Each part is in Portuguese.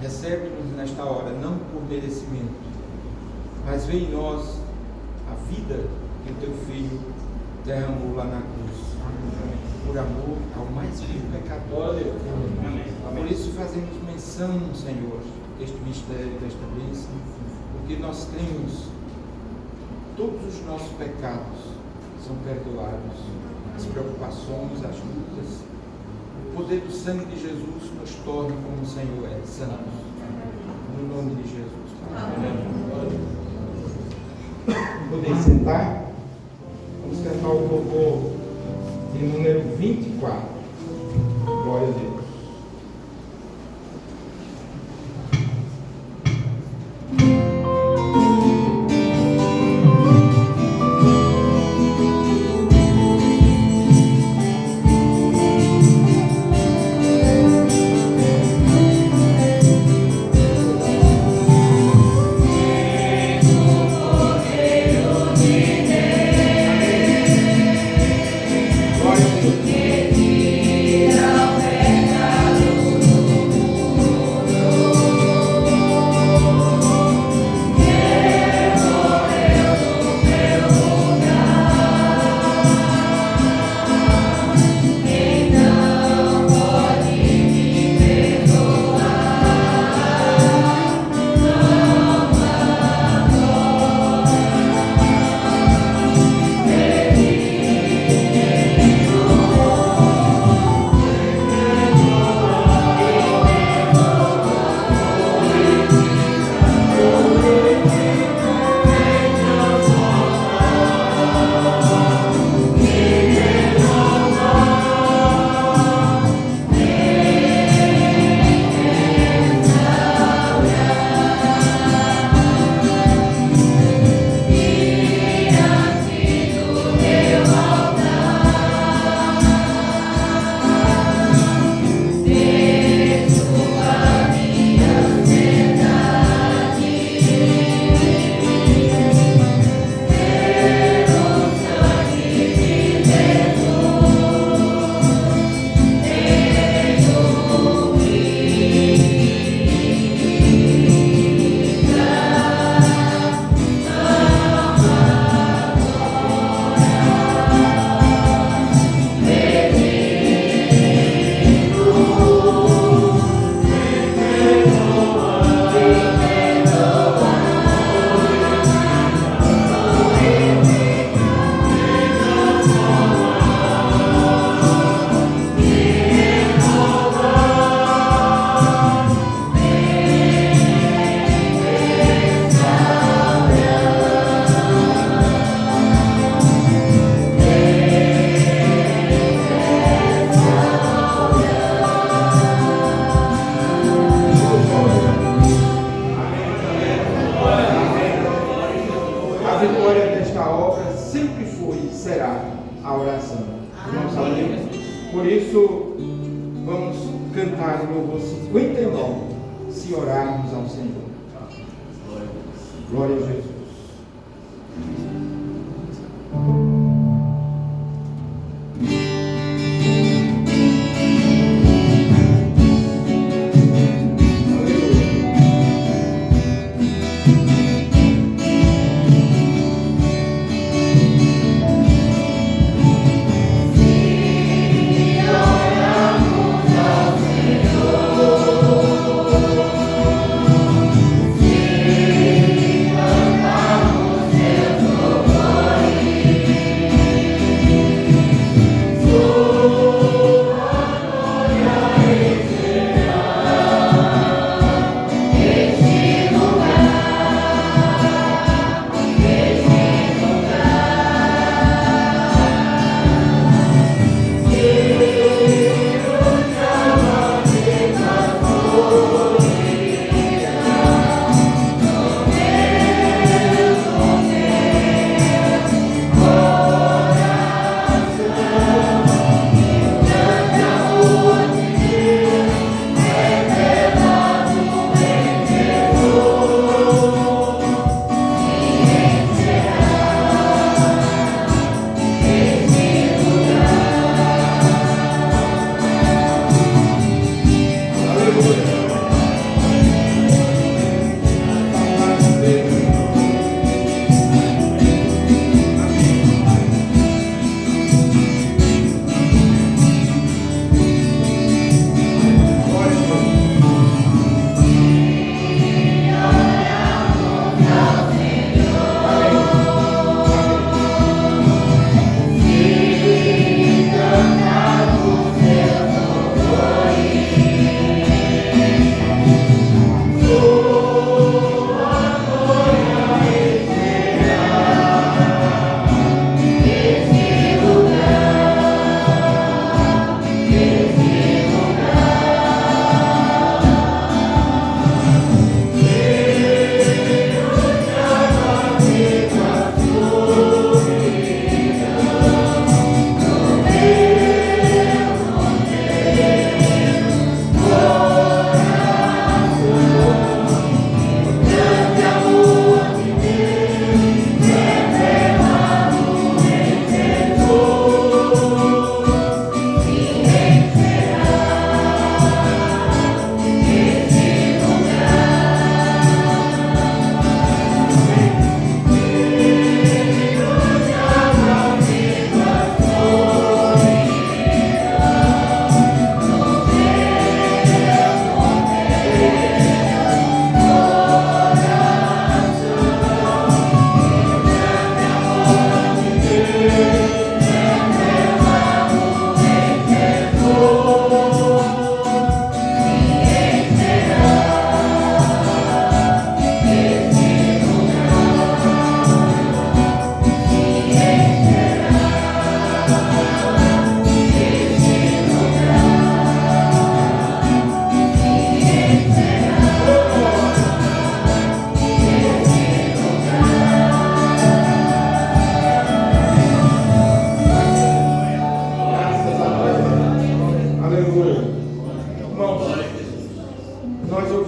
recebe-nos nesta hora, não por merecimento, mas vê em nós a vida que o teu Filho derramou lá na cruz, por amor ao mais vil pecador. Por isso fazemos menção, Senhor, deste mistério, desta bênção, porque nós cremos todos os nossos pecados são perdoados, as preocupações, as lutas. O poder do sangue de Jesus nos torna como o Senhor é, santos. No nome de Jesus. Amém. Podem sentar. Vamos cantar o louvor de número 24. Glória a Deus.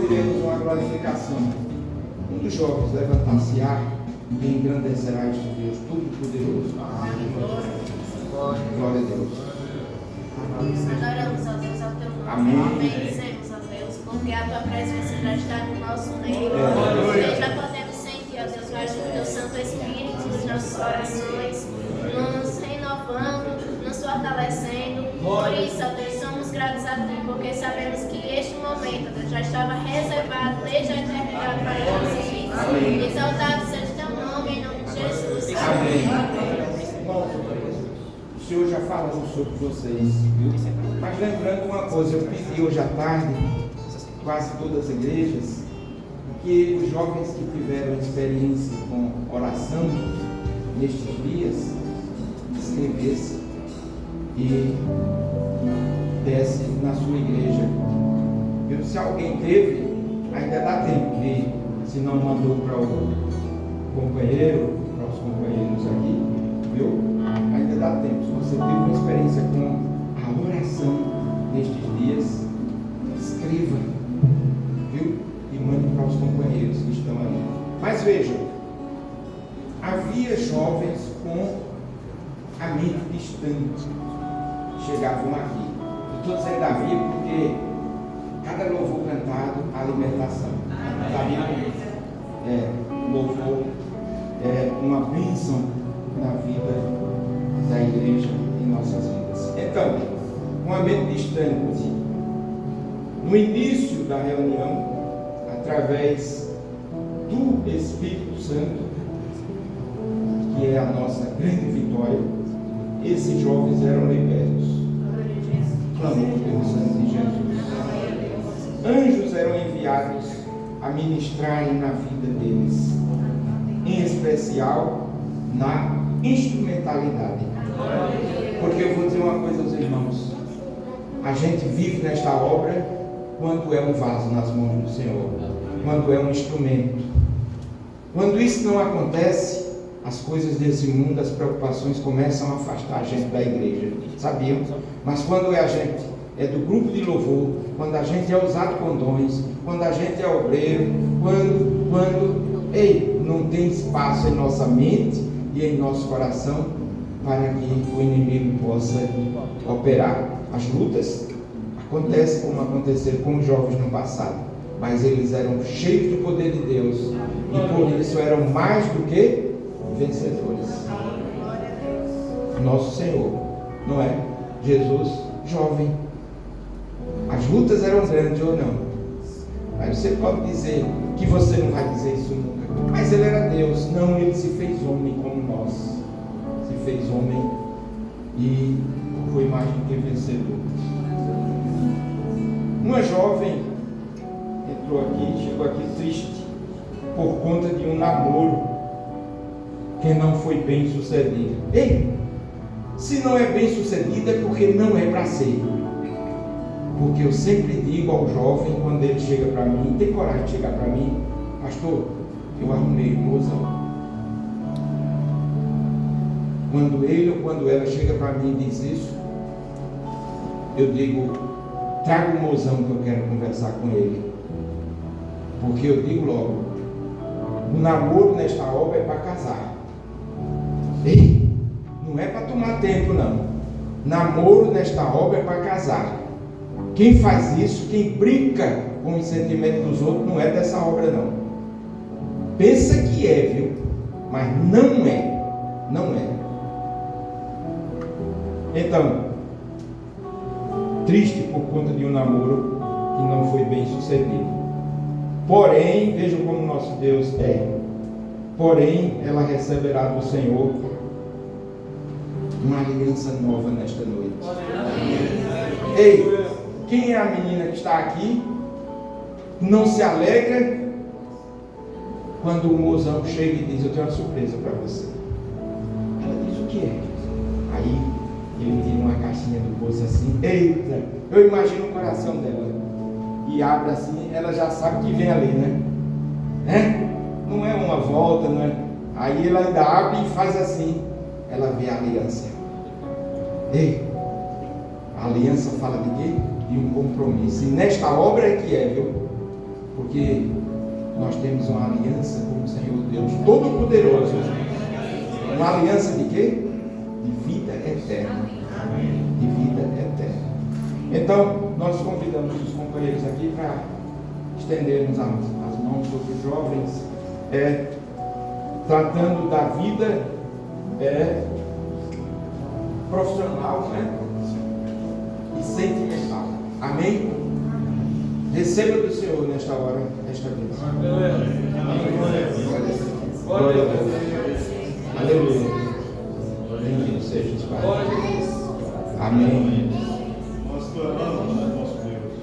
ouviremos uma glorificação. Um dos jovens levantar-se-á e engrandecerá este Deus Todo-Poderoso. Glória a Deus. Adoramos, ó Deus, ao teu nome. Amém. Bendizemos, ó Deus, porque a tua presença já está no nosso meio. E já podemos sentir, ó Deus, mais do teu Santo Espírito nos nossos corações, nos renovando, nos fortalecendo. Por isso, ó Deus, somos gratos a ti, porque sabemos que este momento, ó Deus, já estava reservado desde a eternidade para nossas vidas. Exaltado seja teu nome, em nome de Jesus. Amém. O Senhor já falou sobre vocês, viu? Mas lembrando uma coisa, eu pedi hoje à tarde, quase todas as igrejas, que os jovens que tiveram experiência com oração nestes dias, escrevessem e desse na sua igreja. Viu? Se alguém teve, ainda dá tempo de, se não mandou para o companheiro, para os companheiros aqui, viu? Ainda dá tempo. Se você teve uma experiência com a oração nestes dias, escreva, viu? E mande para os companheiros que estão ali. Mas vejam, havia jovens com a mente distante, chegavam aqui. Eu estou dizendo havia porque cada louvor cantado, a alimentação. Sabia? Louvor é uma bênção na vida da igreja em nossas vidas. Então, com a mente distante, no início da reunião, através do Espírito Santo, que é a nossa grande vitória, esses jovens eram libertos. Clamou pelo sangue de Jesus. Anjos eram enviados a ministrarem na vida deles, em especial na instrumentalidade. Porque eu vou dizer uma coisa aos irmãos: a gente vive nesta obra quando é um vaso nas mãos do Senhor, quando é um instrumento. Quando isso não acontece, as coisas desse mundo, as preocupações começam a afastar a gente da igreja, sabiam? Mas quando a gente é do grupo de louvor, quando a gente é usado com dons, quando a gente é obreiro, não tem espaço em nossa mente e em nosso coração para que o inimigo possa operar. As lutas acontecem como aconteceram com os jovens no passado, mas eles eram cheios do poder de Deus e por isso eram mais do que vencedores. Nosso Senhor, não é? Jesus, jovem. As lutas eram grandes ou não? Aí você pode dizer que você não vai dizer isso nunca. Mas ele era Deus. Não, ele se fez homem como nós. Se fez homem e foi mais do que vencedor. Uma jovem entrou aqui, chegou aqui triste por conta de um namoro que não foi bem sucedido. Ei, se não é bem sucedido é porque não é para ser. Porque eu sempre digo ao jovem, quando ele chega para mim, tem coragem de chegar para mim: pastor, eu arrumei um mozão. Quando ele ou quando ela chega para mim e diz isso, eu digo: traga o mozão que eu quero conversar com ele. Porque eu digo logo: o namoro nesta obra é para casar. Ei, não é para tomar tempo não. Namoro nesta obra é para casar. Quem faz isso, quem brinca com os sentimentos dos outros, não é dessa obra não. Pensa que é, viu? Mas não é. Não é. Então, triste por conta de um namoro que não foi bem sucedido. Porém, vejam como nosso Deus é. Porém, ela receberá do Senhor uma aliança nova nesta noite. Ei, quem é a menina que está aqui? Não se alegra quando o mozão chega e diz: eu tenho uma surpresa para você. Ela diz: o que é? Aí ele tira uma caixinha do bolso assim. Eita, eu imagino o coração dela. E abre assim, ela já sabe que vem ali, né? Não é uma volta, não é? Aí ela ainda abre e faz assim. Ela vê a aliança. Ei, a aliança fala de quê? De um compromisso. E nesta obra é que é, viu? porque nós temos uma aliança com o Senhor Deus Todo-Poderoso. Uma aliança de quê? De vida eterna. De vida eterna. Então, nós convidamos os companheiros aqui para estendermos as mãos sobre os jovens, tratando da vida profissional, né? E sentimental. Amém? Receba do Senhor nesta hora, esta bênção. Glória a Deus. Aleluia. Bendito seja o Pai. Amém. Nós clamamos, nosso Deus,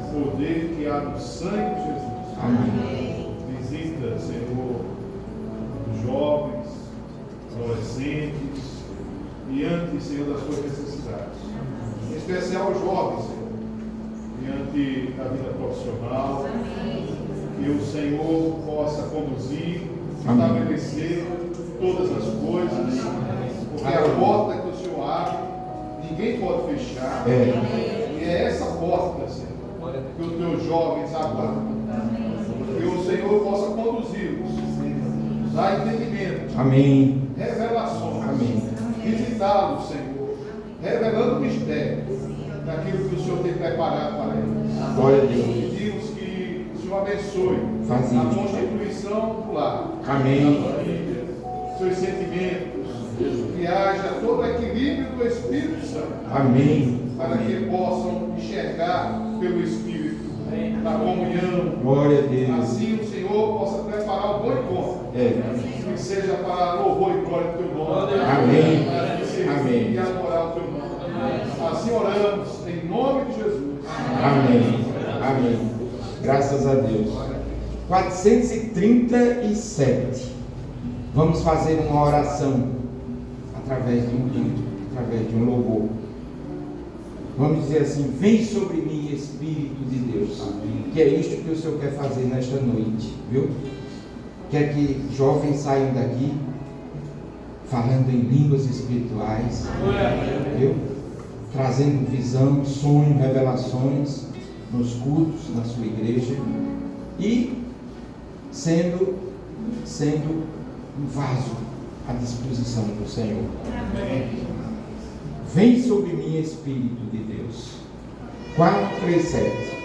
o poder que há no sangue de Jesus. Amém. Visita, Senhor, os jovens, adolescentes, diante, Senhor, das suas necessidades. Em especial os jovens, Senhor, diante da vida profissional. Que o Senhor possa conduzir, estabelecer todas as coisas, porque a porta que o Senhor abre, ninguém pode fechar. E é essa porta, Senhor, que os teus jovens aguardam. Que o Senhor possa conduzi-los, dar entendimento, Amém. revelações, Amém. visitá-los, Senhor, revelando o mistério daquilo que o Senhor tem preparado para eles. Glória a Deus. Pedimos que o Senhor abençoe Faz a isso. constituição do lar, Amém. da família, seus sentimentos, que haja todo o equilíbrio do Espírito Santo, Amém. para que possam enxergar pelo Espírito na comunhão. Glória a Deus. Assim o Senhor possa preparar o bom encontro, que seja para louvor e glória do teu nome. Amém. Para que servir Amém. e adorar o teu nome. Assim oramos, em nome de Jesus. Amém. Amém. Graças a Deus. 437. Vamos fazer uma oração através de um canto, através de um louvor. Vamos dizer assim: vem sobre mim, Espírito de Deus. Que é isto que o Senhor quer fazer nesta noite, viu? Quer que jovens saiam daqui falando em línguas espirituais, viu? Trazendo visão, sonho, revelações nos cultos, na sua igreja, e sendo um vaso à disposição do Senhor. Vem sobre mim, Espírito de Deus. 437.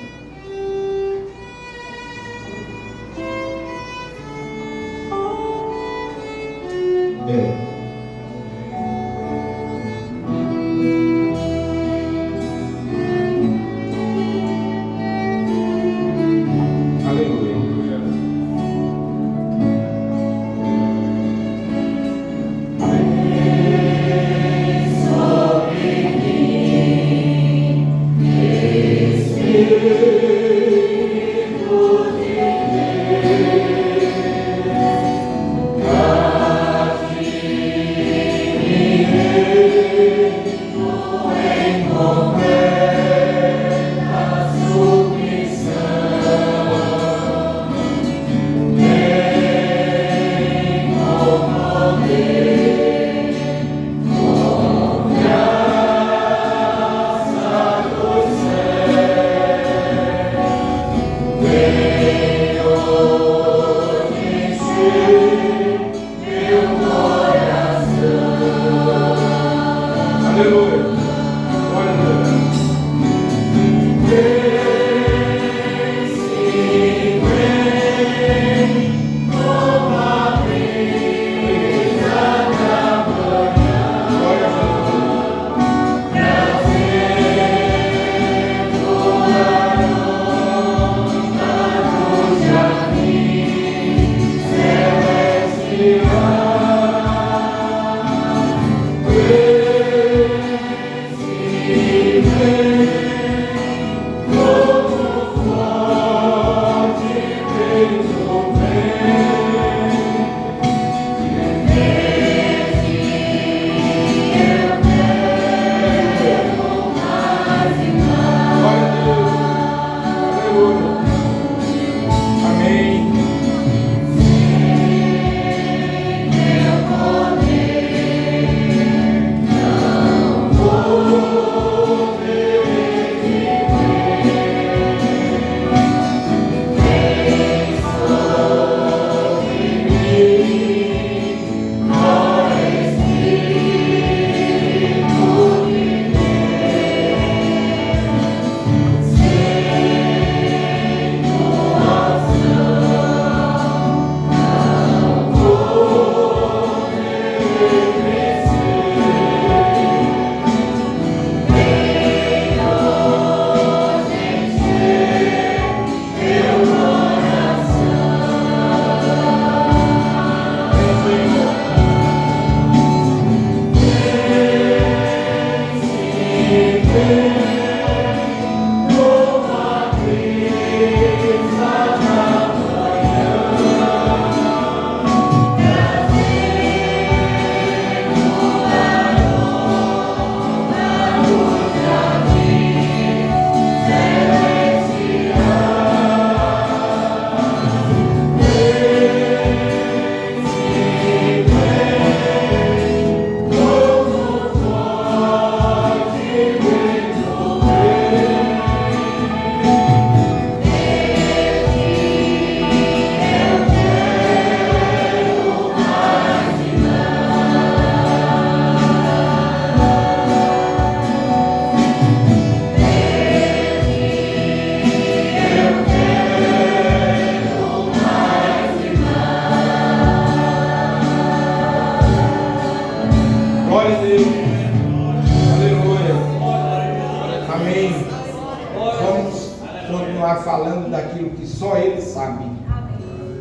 Vamos continuar falando daquilo que só Ele sabe,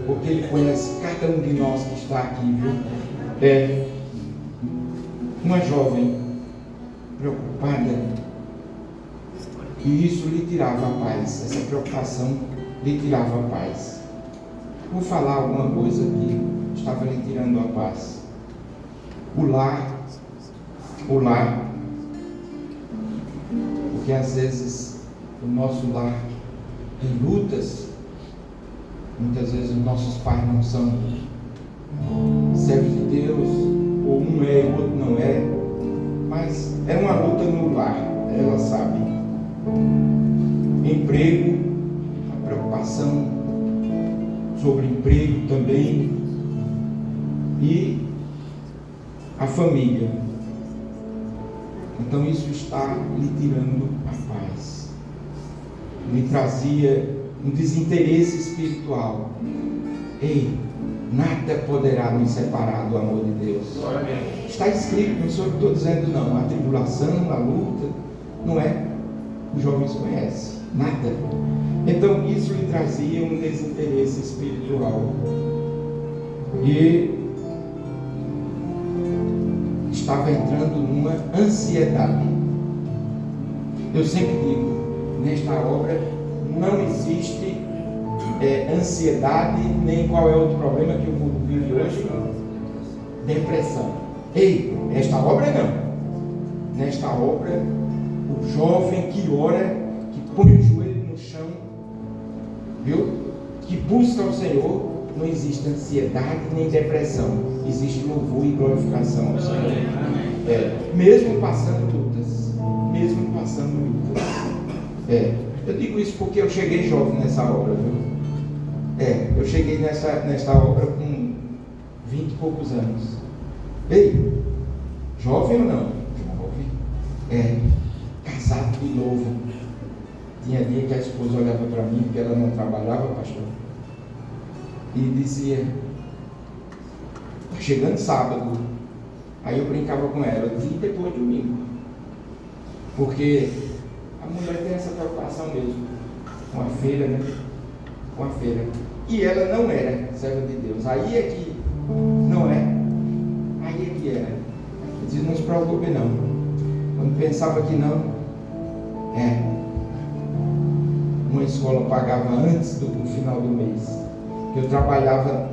porque Ele conhece cada um de nós que está aqui, viu? Uma jovem preocupada, e isso lhe tirava a paz, essa preocupação lhe tirava a paz. Vou falar alguma coisa que estava lhe tirando a paz. O lar, porque às vezes o nosso lar tem lutas, muitas vezes os nossos pais não são servos de Deus, ou um é e o outro não é, mas é uma luta no lar, ela sabe. Emprego, a preocupação sobre emprego também, e a família. Então isso está lhe tirando a paz, lhe trazia um desinteresse espiritual. Ei, nada poderá nos separar do amor de Deus. Está escrito, não sou eu que estou dizendo não. A tribulação, a luta, não é? Os jovens conhecem, nada. Então isso lhe trazia um desinteresse espiritual. E estava entrando numa ansiedade. Eu sempre digo, nesta obra não existe ansiedade, nem qual é outro problema que o mundo vive hoje, depressão. Ei, nesta obra não. Nesta obra, o jovem que ora, que põe o joelho no chão, viu? Que busca o Senhor, não existe ansiedade nem depressão, existe louvor e glorificação ao Senhor. Mesmo passando lutas, eu digo isso porque eu cheguei jovem nessa obra, viu? Eu cheguei nesta obra com 20 e poucos anos. Ei, jovem ou não? Jovem. Casado de novo. Tinha dia que a esposa olhava para mim, porque ela não trabalhava, pastor, e dizia: está chegando sábado. Aí eu brincava com ela, eu dizia: depois domingo. Porque a mulher tem essa preocupação mesmo com a feira, né? Com a feira. E ela não era serva de Deus. Aí é que não é. Aí é que era. Eu dizia: não se preocupe não. Quando pensava que não, uma escola pagava antes do final do mês. Eu trabalhava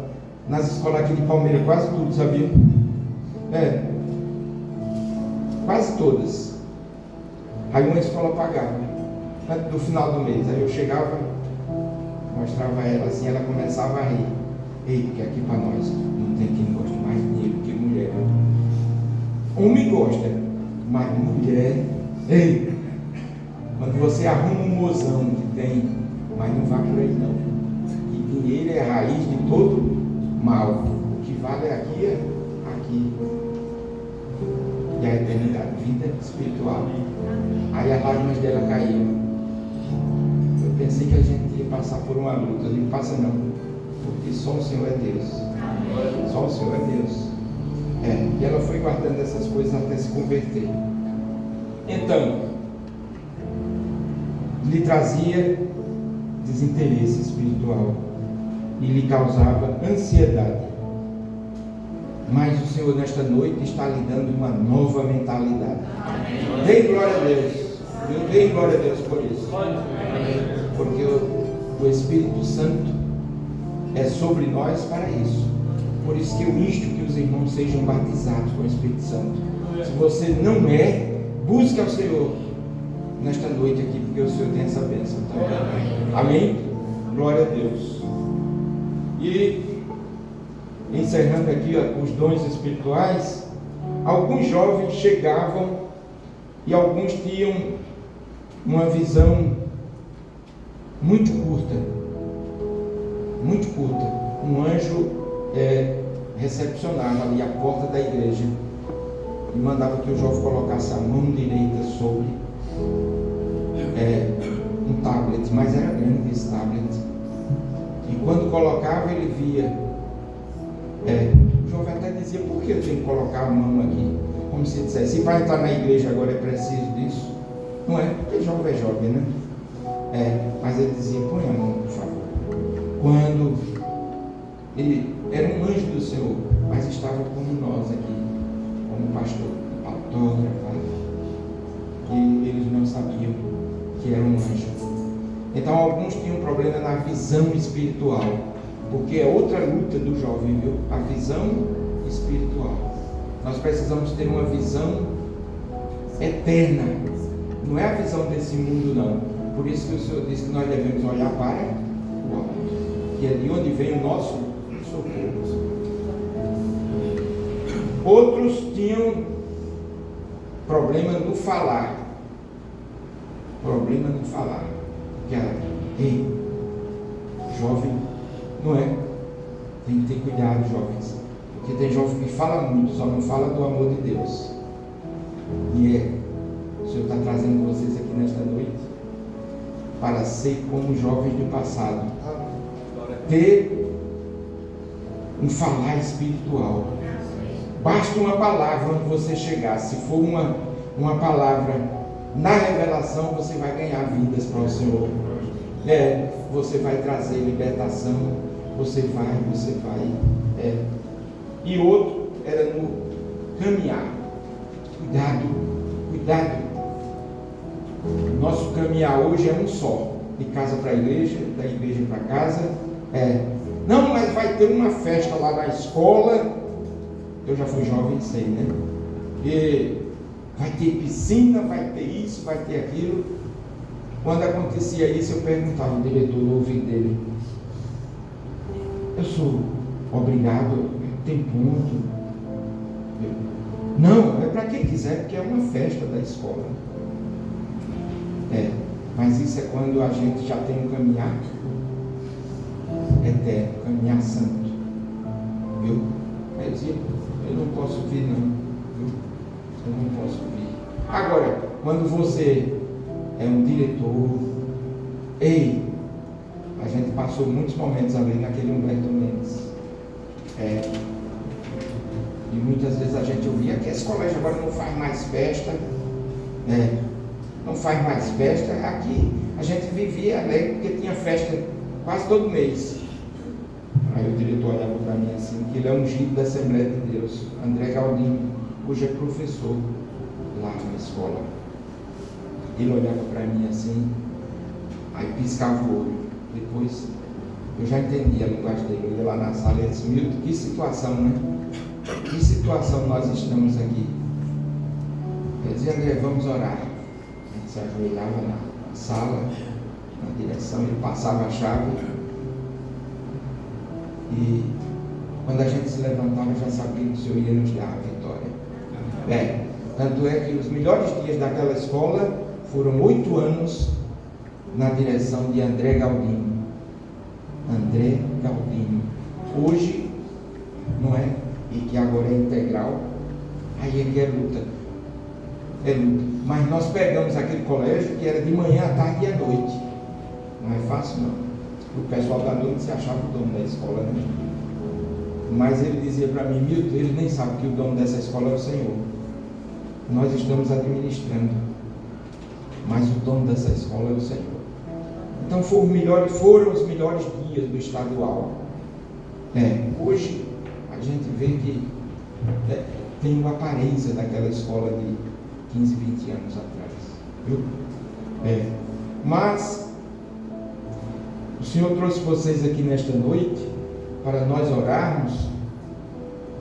nas escolas aqui de Palmeiras, quase tudo, sabia? Quase todas. Aí uma escola pagava antes do final do mês. Aí eu chegava, mostrava ela assim, ela começava a rir. Ei, porque aqui para nós não tem quem goste mais de dinheiro que mulher. Homem gosta, mas mulher, ei, quando você arruma um mozão que tem, mas não vá por aí não. E dinheiro é a raiz de todo mal. O que vale aqui é aqui. E a eternidade, vida espiritual. Aí as lágrimas dela caíam. Eu pensei que a gente ia passar por uma luta. Eu digo: passa não, porque só o Senhor é Deus. Só o Senhor é Deus. E ela foi guardando essas coisas até se converter. Então, lhe trazia desinteresse espiritual e lhe causava ansiedade. Mas o Senhor nesta noite está lhe dando uma nova mentalidade. Dê glória a Deus. Eu dei glória a Deus por isso. Porque o Espírito Santo é sobre nós para isso. Por isso que eu insto que os irmãos sejam batizados com o Espírito Santo. Se você não busque ao Senhor nesta noite aqui, porque o Senhor tem essa bênção também. Amém? Glória a Deus. E encerrando aqui os dons espirituais, alguns jovens chegavam e alguns tinham uma visão muito curta. Um anjo recepcionava ali a porta da igreja e mandava que o jovem colocasse a mão direita sobre um tablet, mas era grande esse tablet. E quando colocava, ele via. O jovem até dizia: por que eu tenho que colocar a mão aqui? Como se dissesse: se vai entrar na igreja agora é preciso disso. Não é? Porque jovem é jovem, né? Mas ele dizia, põe a mão, por favor. Quando ele era um anjo do Senhor, mas estava como nós aqui, como pastor, paletó, gravata, e eles não sabiam que era um anjo. Então alguns tinham problema na visão espiritual, porque é outra luta do jovem, viu? A visão espiritual. Nós precisamos ter uma visão eterna, não é a visão desse mundo, não. Por isso que o Senhor disse que nós devemos olhar para o alto, que é de onde vem o nosso socorro. Outros tinham problema no falar. Problema no falar. Ei, jovem, não é? Tem que ter cuidado, jovens. Porque tem jovem que fala muito, só não fala do amor de Deus. E o Senhor está trazendo vocês aqui nesta noite para ser como jovens do passado. Ter um falar espiritual. Basta uma palavra onde você chegar. Se for uma palavra na revelação, você vai ganhar vidas para o Senhor. Você vai trazer libertação. Você vai. E outro era no caminhar. Cuidado. Nosso caminhar hoje é um só. De casa para a igreja, da igreja para casa. Não, mas vai ter uma festa lá na escola. Eu já fui jovem, sei, né? E vai ter piscina, vai ter isso, vai ter aquilo. Quando acontecia isso, eu perguntava ao diretor no ouvido dele: eu sou obrigado, tem ponto? Não, é para quem quiser, porque é uma festa da escola. Mas isso é quando a gente já tem um caminhar eterno, caminhar santo. Viu? Aí eu dizia, eu não posso vir não. Viu? Eu não posso vir. Agora, quando você é um diretor, a gente passou muitos momentos ali naquele Humberto Mendes. E muitas vezes a gente ouvia que esse colégio agora não faz mais festa. Não faz mais festa. Aqui a gente vivia alegre porque tinha festa quase todo mês. Aí o diretor olhava para mim assim, que ele é ungido da Assembleia de Deus, André Galdino, hoje é professor lá na escola. Ele olhava para mim assim, aí piscava o olho. Depois eu já entendi a linguagem dele. Eu ia lá na sala e disse: Milton, que situação, né? Que situação nós estamos aqui? Ele dizia: André, vamos orar. A gente se ajoelhava na sala, na direção, ele passava a chave. E quando a gente se levantava, já sabia que o Senhor ia nos dar a vitória. Tanto é que os melhores dias daquela escola foram 8 anos na direção de André Galdino. André Galdino. Hoje, não é? E que agora é integral. Aí é que é luta. Mas nós pegamos aquele colégio que era de manhã, à tarde e à noite. Não é fácil, não. O pessoal da noite se achava o dono da escola, né? Mas ele dizia para mim: Milton, ele nem sabe que o dono dessa escola é o Senhor. Nós estamos administrando, mas o dono dessa escola é o Senhor. Então foram os melhores dias do estadual. Hoje a gente vê que tem uma aparência daquela escola de 15, 20 anos atrás, viu? Mas o Senhor trouxe vocês aqui nesta noite para nós orarmos,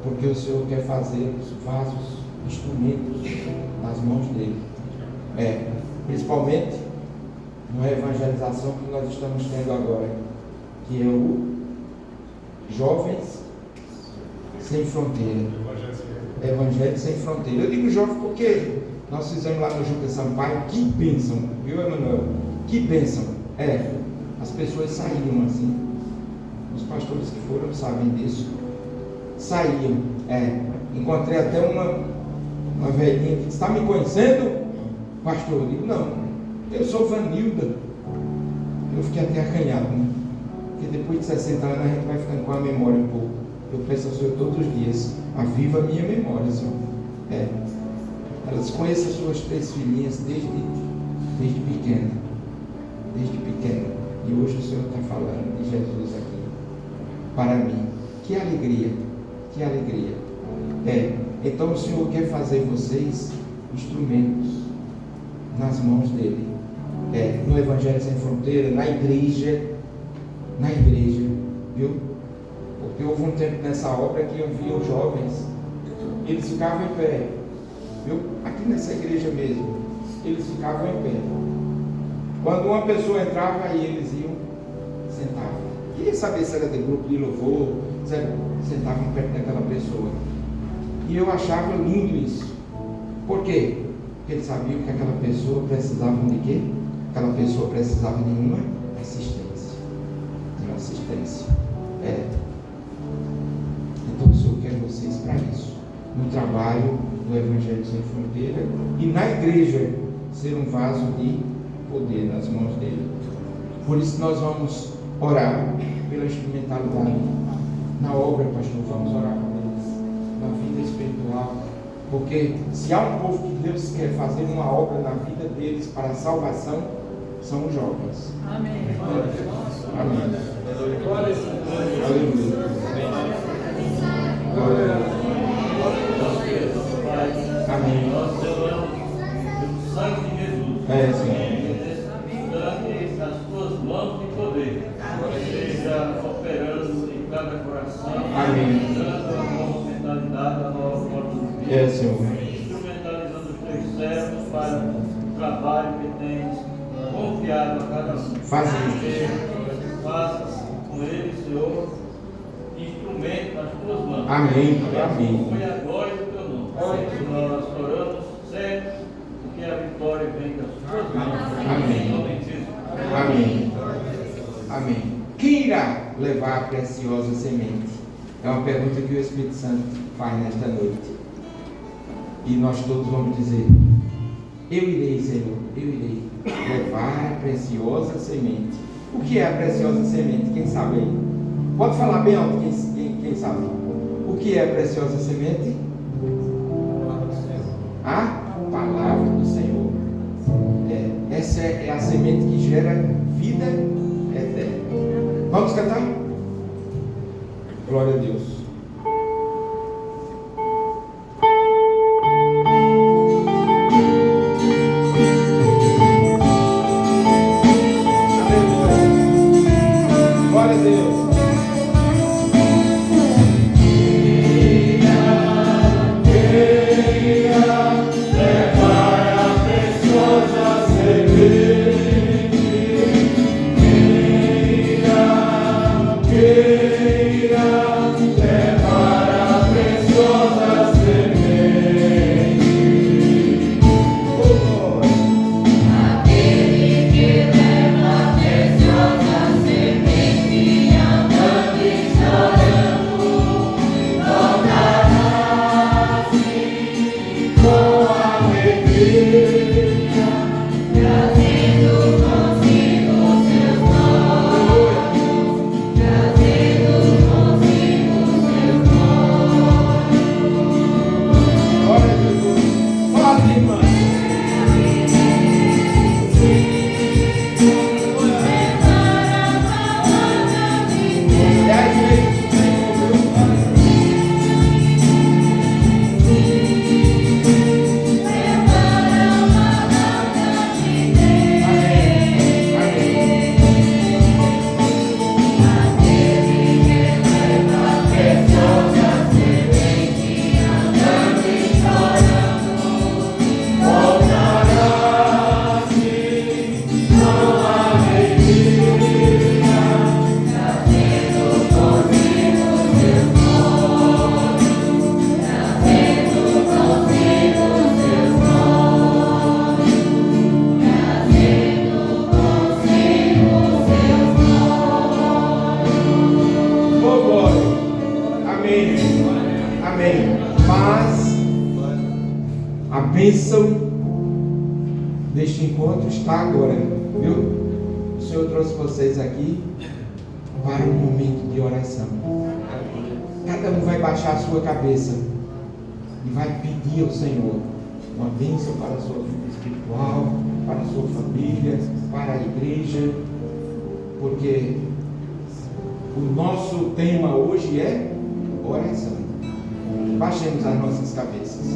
porque o Senhor quer fazer os vasos, instrumentos nas mãos dele. Principalmente na evangelização que nós estamos tendo agora, que é o Jovens Sem Fronteira. Evangelho Sem Fronteira. Eu digo jovem porque nós fizemos lá no Juca Sampaio. Que bênção, viu, Emanuel? Que bênção. As pessoas saíam assim. Os pastores que foram sabem disso. Saíam. Encontrei até uma velhinha que disse: está me conhecendo, pastor? Eu digo: não, eu sou Vanilda. Eu fiquei até acanhado, né? Porque depois de 60 anos a gente vai ficando com a memória um pouco. Eu peço ao Senhor todos os dias: aviva a minha memória, Senhor. Elas conhecem as suas 3 filhinhas desde pequena. Desde hoje o Senhor está falando de Jesus aqui para mim. Que alegria, que alegria. Então o Senhor quer fazer vocês instrumentos nas mãos dele. No Evangelho Sem Fronteira, na igreja, viu? Porque houve um tempo nessa obra que eu via os jovens, eles ficavam em pé, viu? Aqui nessa igreja mesmo, eles ficavam em pé. Quando uma pessoa entrava, aí eles iam, sentavam. Queria saber se era de grupo de louvor, sentavam perto daquela pessoa. E eu achava lindo isso. Por quê? Porque eles sabiam que aquela pessoa precisava de quê? Aquela pessoa precisava de uma assistência. De uma assistência. Então o Senhor quer vocês para isso. No trabalho do Evangelho Sem Fronteira e na igreja, ser um vaso de poder nas mãos dele. Por isso nós vamos orar pela instrumentalidade na obra, pastor. Vamos orar por eles, na vida espiritual. Porque se há um povo que Deus quer fazer uma obra na vida deles para a salvação, são os jovens. Amém. Amém. Aleluia. Amém. Nós oramos pelo sangue de Jesus. Senhor. Sangue nas tuas mãos de poder. Seja operando em cada coração. Amém. Dando a nova mentalidade, a nova forma de vida. Senhor. Instrumentalizando os teus servos para o trabalho que tens confiado a cada um. Faz isso. Faça com ele, Senhor, instrumento nas tuas mãos. Amém. Amém. Foi a glória do teu nome. Nós oramos certo, porque a vitória vem das tuas mãos. Amém. Em nome de Jesus. Amém. Amém. Quem irá levar a preciosa semente? É uma pergunta que o Espírito Santo faz nesta noite. E nós todos vamos dizer: eu irei, Senhor, eu irei levar a preciosa semente. O que é a preciosa semente? Quem sabe aí? Pode falar bem alto, quem sabe? O que é a preciosa semente? A palavra do Senhor. Essa é a semente que gera vida eterna. Vamos cantar? Glória a Deus. Glória a Deus. Deste encontro está agora, viu? O Senhor trouxe vocês aqui para um momento de oração. Cada um vai baixar a sua cabeça e vai pedir ao Senhor uma bênção para a sua vida espiritual, para a sua família, para a igreja. porque o nosso tema hoje é oração. Baixemos as nossas cabeças.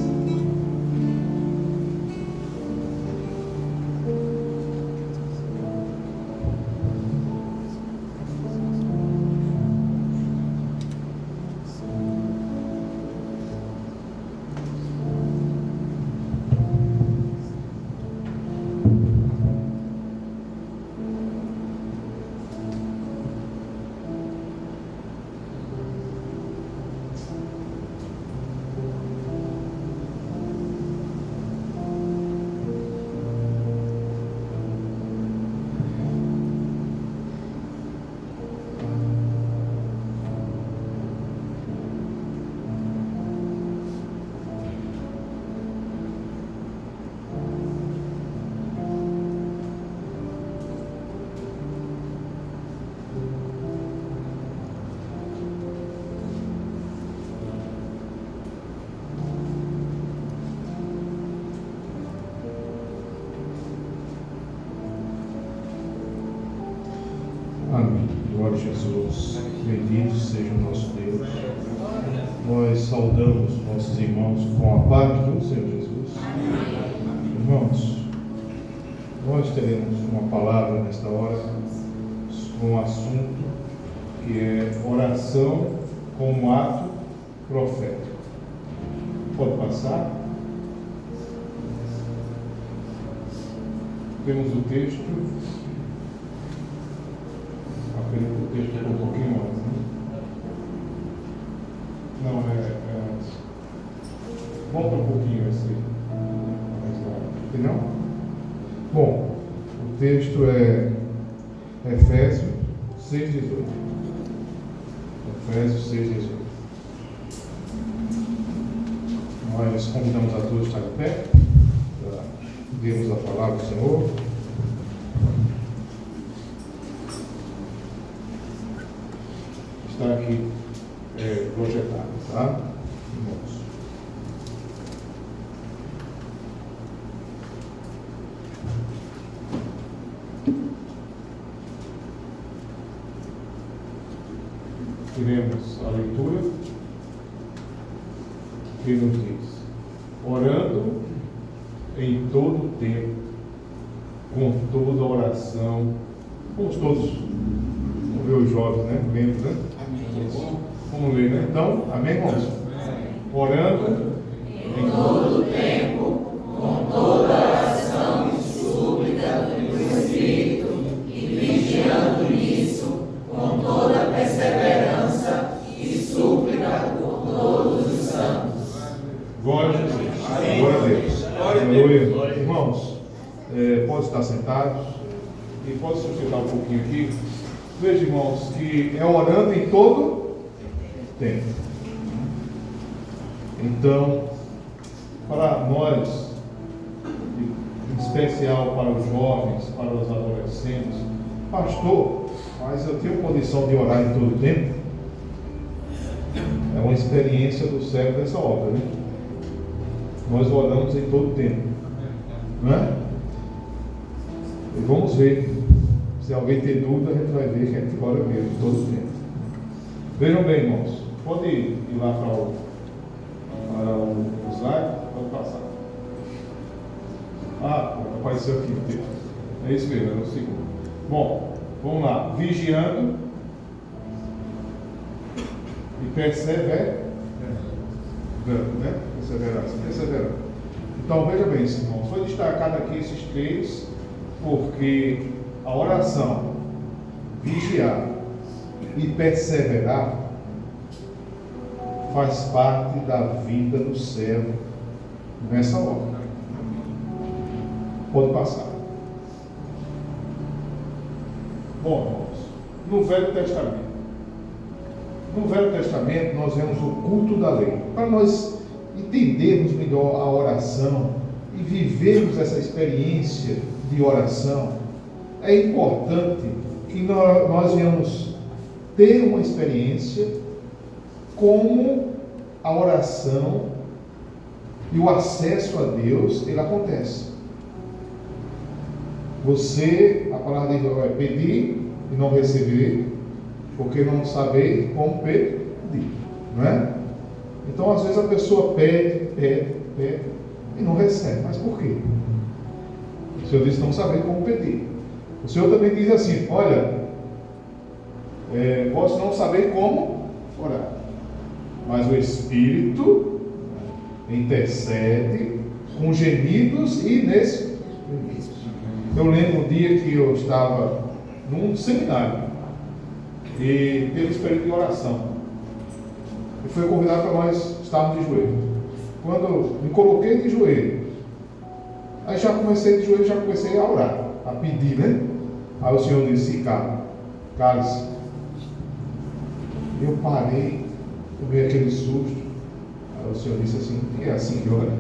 Amém. Glória a Jesus. Bendito seja o nosso Deus. Nós saudamos nossos irmãos com a paz do Senhor Jesus. Irmãos, nós teremos uma palavra nesta hora com um assunto que é oração como ato profético. Pode passar? Temos o texto. O texto é um pouquinho antes, né? Não, é antes. Volta um pouquinho esse. Entendeu? Bom, o texto é Efésios 6,18. Efésios 6,18. Nós convidamos a todos a estar de pé para lermos a palavra do Senhor. Está aqui projetado, tá? Irmãos. Teremos a leitura que nos diz: orando em todo o tempo, com toda oração. Vamos todos ver os jovens, né? Lembra, né? Vamos ler, né? Então, amém, irmãos? Orando em todo o tempo, com toda oração e súplica do Espírito, e vigiando nisso, com toda perseverança e súplica por todos os santos. Glória a Jesus. Glória a Deus. Aleluia. Irmãos, pode estar sentados e pode sustentar um pouquinho aqui. Veja, irmãos, que é orando em todo tempo. Então, para nós, em especial para os jovens, para os adolescentes, pastor, mas eu tenho condição de orar em todo tempo? É uma experiência do céu dessa obra, né? Nós oramos em todo tempo, não é? E vamos ver. Se alguém tem dúvida, a gente vai ver que a gente ora mesmo, todo o tempo. Vejam bem, irmãos. Pode ir lá para o slide? Pode passar. Apareceu aqui o texto. É isso mesmo, é o segundo. Bom, vamos lá. Vigiando e perseverando, né? Perseverando. Então, veja bem, irmãos. Foi destacado aqui esses três, porque a oração, vigiar e perseverar faz parte da vida do servo nessa obra. Pode passar. Bom, irmãos, no Velho Testamento nós vemos o culto da lei. Para nós entendermos melhor a oração e vivermos essa experiência de oração, é importante que nós venhamos ter uma experiência como a oração e o acesso a Deus, ele acontece. A palavra de Deus é pedir e não recebereis, porque não sabeis como pedir, não é? Então, às vezes a pessoa pede e não recebe. Mas por quê? O Senhor diz não saber como pedir. O Senhor também diz assim: olha, posso não saber como orar, mas o Espírito intercede com gemidos inexprimíveis. Eu lembro um dia que eu estava num seminário e teve esse período de oração. E fui convidado para nós estarmos de joelho. Quando eu me coloquei de joelho, aí já comecei de joelho, já comecei a orar, a pedir, né? Aí o Senhor disse: cale-se. Eu parei, tomei aquele susto. Aí o Senhor disse assim: é assim que ora?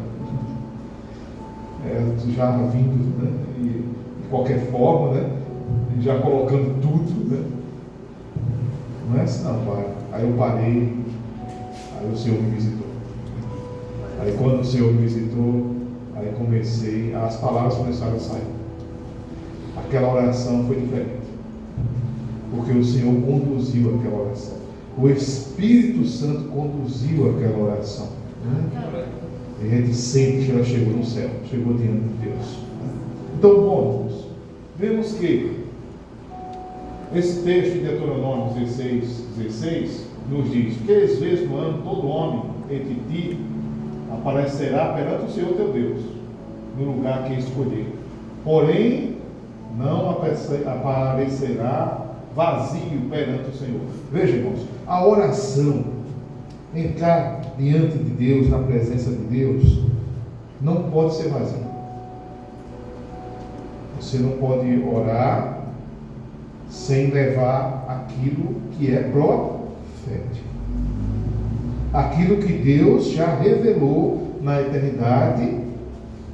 Já vindo, né? De qualquer forma, né? Já colocando tudo, né? Não é assim não, pai. Aí eu parei, aí o Senhor me visitou. Aí quando o Senhor me visitou, aí comecei, as palavras começaram a sair. Aquela oração foi diferente, porque o Senhor conduziu aquela oração. O Espírito Santo conduziu aquela oração, né? E a gente sente que ela chegou no céu, chegou diante de Deus. Então, bom, vemos que esse texto de Deuteronômio 16 nos diz: 3 vezes no ano todo homem entre ti aparecerá perante o Senhor teu Deus, no lugar que escolher. Porém, não aparecerá vazio perante o Senhor. Veja, irmãos, a oração, entrar diante de Deus, na presença de Deus, não pode ser vazio. Você não pode orar sem levar aquilo que é profético, aquilo que Deus já revelou na eternidade,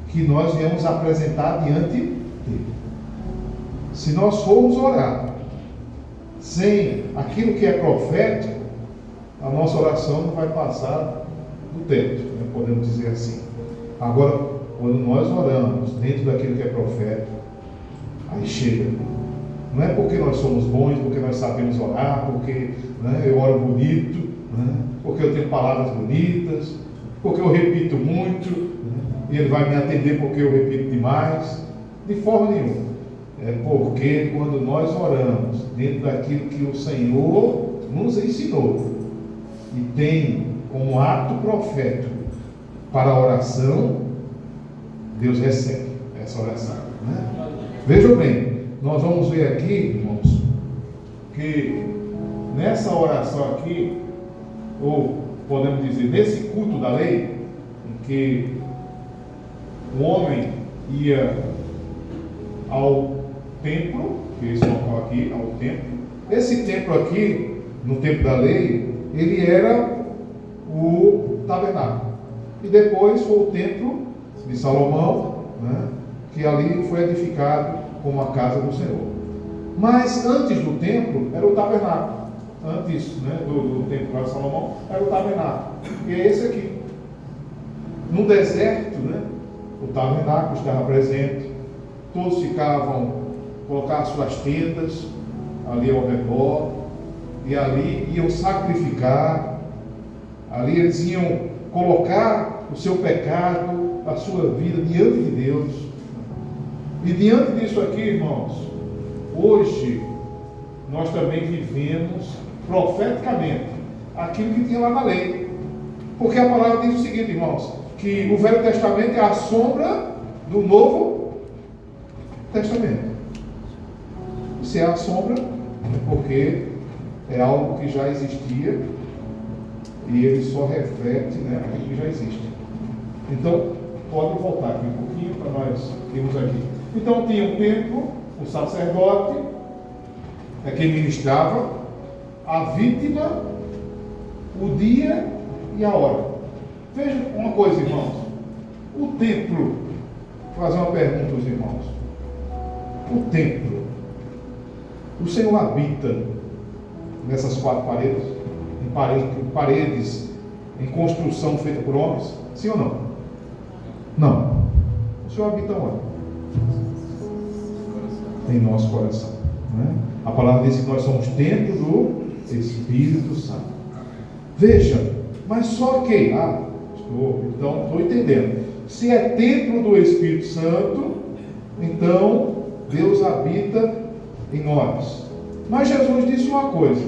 que nós viemos apresentar diante dele. Se nós formos orar sem aquilo que é profético, a nossa oração não vai passar do teto, né? Podemos dizer assim. Agora, quando nós oramos dentro daquilo que é profético, aí chega. Não é porque nós somos bons, porque nós sabemos orar, porque, né, eu oro bonito, né, porque eu tenho palavras bonitas, porque eu repito muito, né, e Ele vai me atender porque eu repito demais. De forma nenhuma. É porque quando nós oramos dentro daquilo que o Senhor nos ensinou e tem como ato profético para a oração, Deus recebe essa oração, né? Vejam bem, nós vamos ver aqui, irmãos, que nessa oração aqui, ou podemos dizer, nesse culto da lei, em que o homem ia ao templo, que esse local aqui, ao templo. Esse templo aqui, no tempo da lei, ele era o tabernáculo. E depois foi o templo de Salomão, né, que ali foi edificado como a casa do Senhor. Mas antes do templo era o tabernáculo. Antes, né, do templo de Salomão era o tabernáculo. E é esse aqui. No deserto, né, o tabernáculo estava presente. Todos colocavam suas tendas ali ao redor, e ali iam sacrificar, ali eles iam colocar o seu pecado, a sua vida diante de Deus. E diante disso aqui, irmãos, hoje nós também vivemos profeticamente aquilo que tinha lá na lei, porque a palavra diz o seguinte, irmãos, que o Velho Testamento é a sombra do Novo Testamento. Se é a sombra, é porque é algo que já existia e ele só reflete, né, aquilo que já existe. Então, pode voltar aqui um pouquinho para nós irmos aqui. Então, tinha o templo, o sacerdote, quem ministrava, a vítima, o dia e a hora. Veja uma coisa, irmãos. O templo, vou fazer uma pergunta aos irmãos. O templo, o Senhor habita nessas 4 paredes, em paredes em construção feita por homens? Sim ou não? Não. O Senhor habita onde? Em nosso coração. Né? A palavra diz que nós somos templo do Espírito Santo. Veja, mas só que, estou entendendo. Se é templo do Espírito Santo, então Deus habita em nós. Mas Jesus disse uma coisa.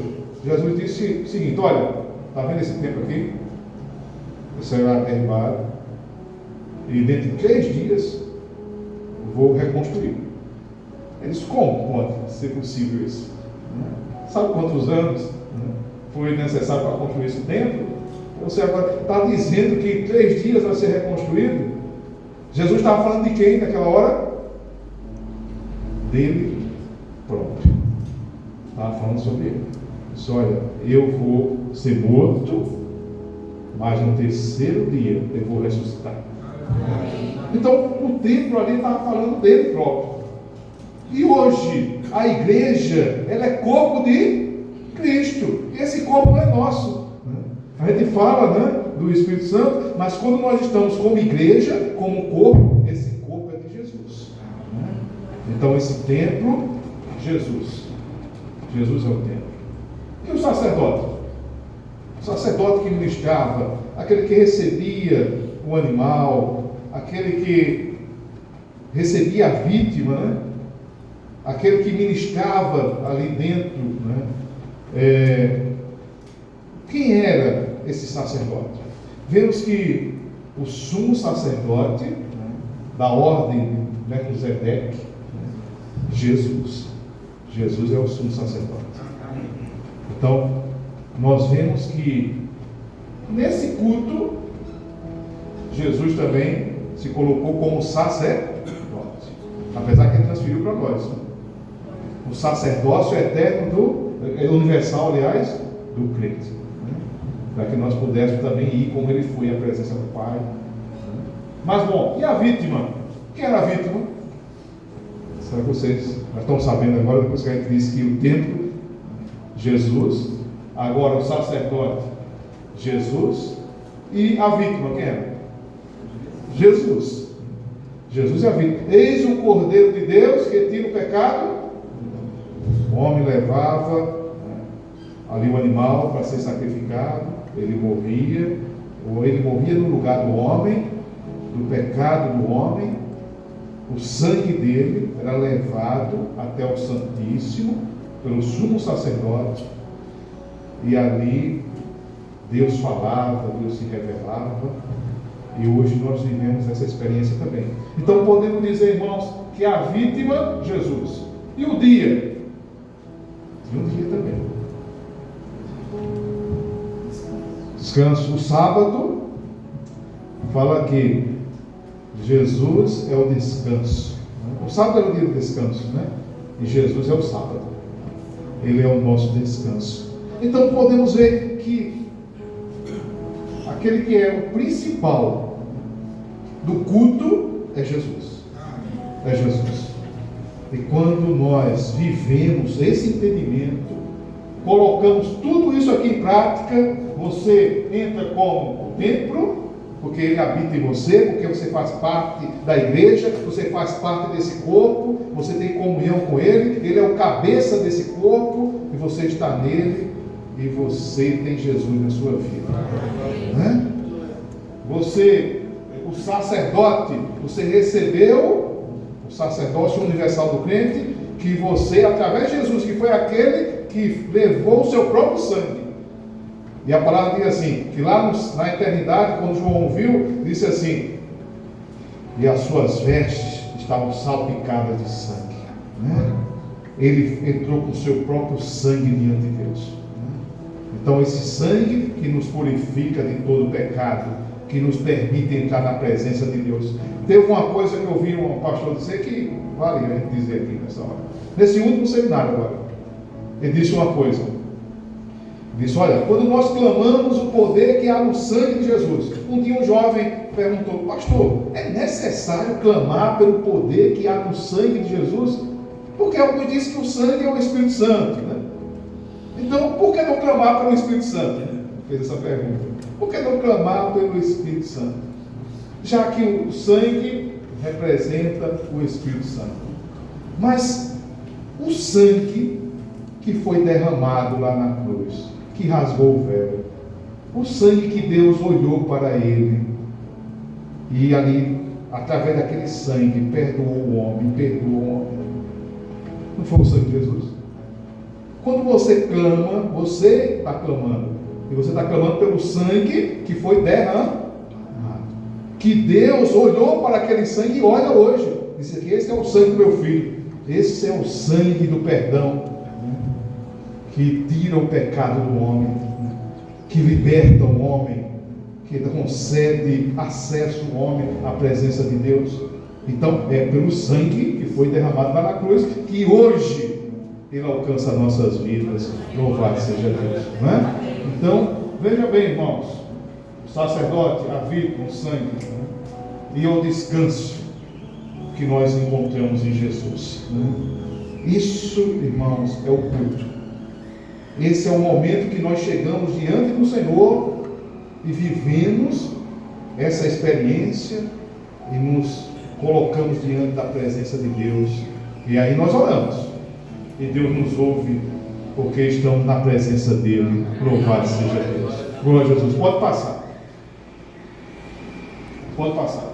Jesus disse o seguinte: olha, está vendo esse templo aqui? Será derribado, e dentro de 3 dias eu vou reconstruir. Eles como pode ser possível isso? Sabe quantos anos foi necessário para construir esse templo? Você agora está dizendo que em 3 dias vai ser reconstruído? Jesus estava falando de quem naquela hora? Dele próprio. Estava falando sobre ele. Disse: olha, eu vou ser morto, mas no 3º dia eu vou ressuscitar. Então o templo ali estava falando dele próprio. E hoje a igreja, ela é corpo de Cristo. E esse corpo é nosso. A gente fala, do Espírito Santo, mas quando nós estamos como igreja, como corpo, esse corpo é de Jesus. Então esse templo, Jesus. Jesus é o templo. E o sacerdote? O sacerdote que ministrava, aquele que recebia o animal, aquele que recebia a vítima, aquele que ministrava ali dentro, quem era esse sacerdote? Vemos que o sumo sacerdote da ordem de Melquisedeque, Jesus é o sumo sacerdote. Então nós vemos que nesse culto Jesus também se colocou como sacerdote, apesar que ele transferiu para nós. O sacerdócio eterno universal, aliás, do crente, para que nós pudéssemos também ir como ele foi à presença do Pai. Mas bom, e a vítima? Quem era a vítima? Será que vocês já estão sabendo agora, depois que a gente disse que o templo, Jesus, agora o sacerdote, Jesus, e a vítima, quem era? Jesus. Jesus é a vítima. Eis o Cordeiro de Deus que tira o pecado. O homem levava ali o animal para ser sacrificado, ele morria, ou ele morria no lugar do homem, do pecado do homem. O sangue dele era levado até o Santíssimo pelo sumo sacerdote, e ali Deus falava, Deus se revelava, e hoje nós vivemos essa experiência também. Então podemos dizer, irmãos, que a vítima, Jesus, e o dia? E um dia também. Descanso. O sábado fala que Jesus é o descanso. O sábado é o dia do descanso, E Jesus é o sábado. Ele é o nosso descanso. Então podemos ver que aquele que é o principal do culto é Jesus. É Jesus. E quando nós vivemos esse entendimento, colocamos tudo isso aqui em prática, você entra como o templo, porque ele habita em você, porque você faz parte da igreja, você faz parte desse corpo, você tem comunhão com ele, ele é o cabeça desse corpo, e você está nele, e você tem Jesus na sua vida. Você, o sacerdote, você recebeu o sacerdócio universal do crente, que você, através de Jesus, que foi aquele que levou o seu próprio sangue. E a palavra diz assim, que lá na eternidade, quando João ouviu, disse assim: e as suas vestes estavam salpicadas de sangue. Ele entrou com o seu próprio sangue diante de Deus. Então esse sangue que nos purifica de todo pecado, que nos permite entrar na presença de Deus. Teve uma coisa que eu ouvi um pastor dizer que vale a gente dizer aqui nessa hora. Nesse último seminário agora, ele disse uma coisa. Ele disse: olha, quando nós clamamos o poder que há no sangue de Jesus. Um dia um jovem perguntou: pastor, é necessário clamar pelo poder que há no sangue de Jesus? Porque alguns dizem que o sangue é o Espírito Santo, Então, por que não clamar pelo Espírito Santo? Fez essa pergunta. Por que não clamar pelo Espírito Santo? Já que o sangue representa o Espírito Santo. Mas o O sangue que foi derramado lá na cruz, que rasgou o véu. O sangue que Deus olhou para ele e ali, através daquele sangue, perdoou o homem. Não foi o sangue de Jesus? Quando você clama, você está clamando. E você está clamando pelo sangue que foi derramado. Que Deus olhou para aquele sangue e olha hoje. Disse que esse é o sangue do meu filho. Esse é o sangue do perdão, que tira o pecado do homem, que liberta o homem, que concede acesso ao homem à presença de Deus. Então é pelo sangue que foi derramado lá na cruz que hoje ele alcança nossas vidas. Louvado seja Deus, não é? Então veja bem, irmãos, o sacerdote, a vida com sangue, e o descanso que nós encontramos em Jesus. Isso, irmãos, é o culto. Esse é o momento que nós chegamos diante do Senhor e vivemos essa experiência e nos colocamos diante da presença de Deus. E aí nós oramos. E Deus nos ouve porque estamos na presença dEle. Louvado seja Deus. Glória a Jesus. Pode passar. Pode passar.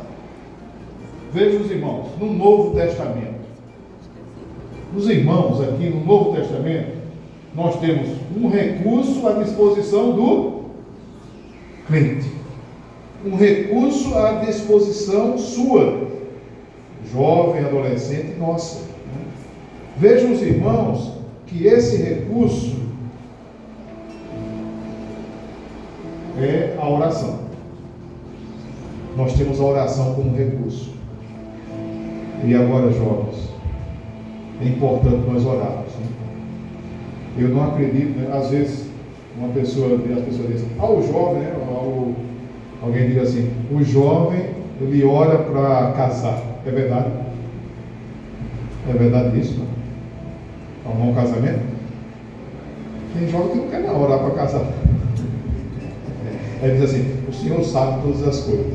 Veja os irmãos, no Novo Testamento. Os irmãos aqui no Novo Testamento, nós temos um recurso à disposição do crente. Um recurso à disposição sua, jovem, adolescente, nossa. Vejam os irmãos que esse recurso é a oração. Nós temos a oração como recurso. E agora, jovens, é importante nós orarmos. Eu não acredito, né? Às vezes as pessoas dizem, o jovem, né? Alguém diz assim, o jovem, ele ora para casar. É verdade? É verdade isso? Não? Arrumar um casamento? Tem jovem que não quer não orar para casar. Aí diz assim, o Senhor sabe todas as coisas.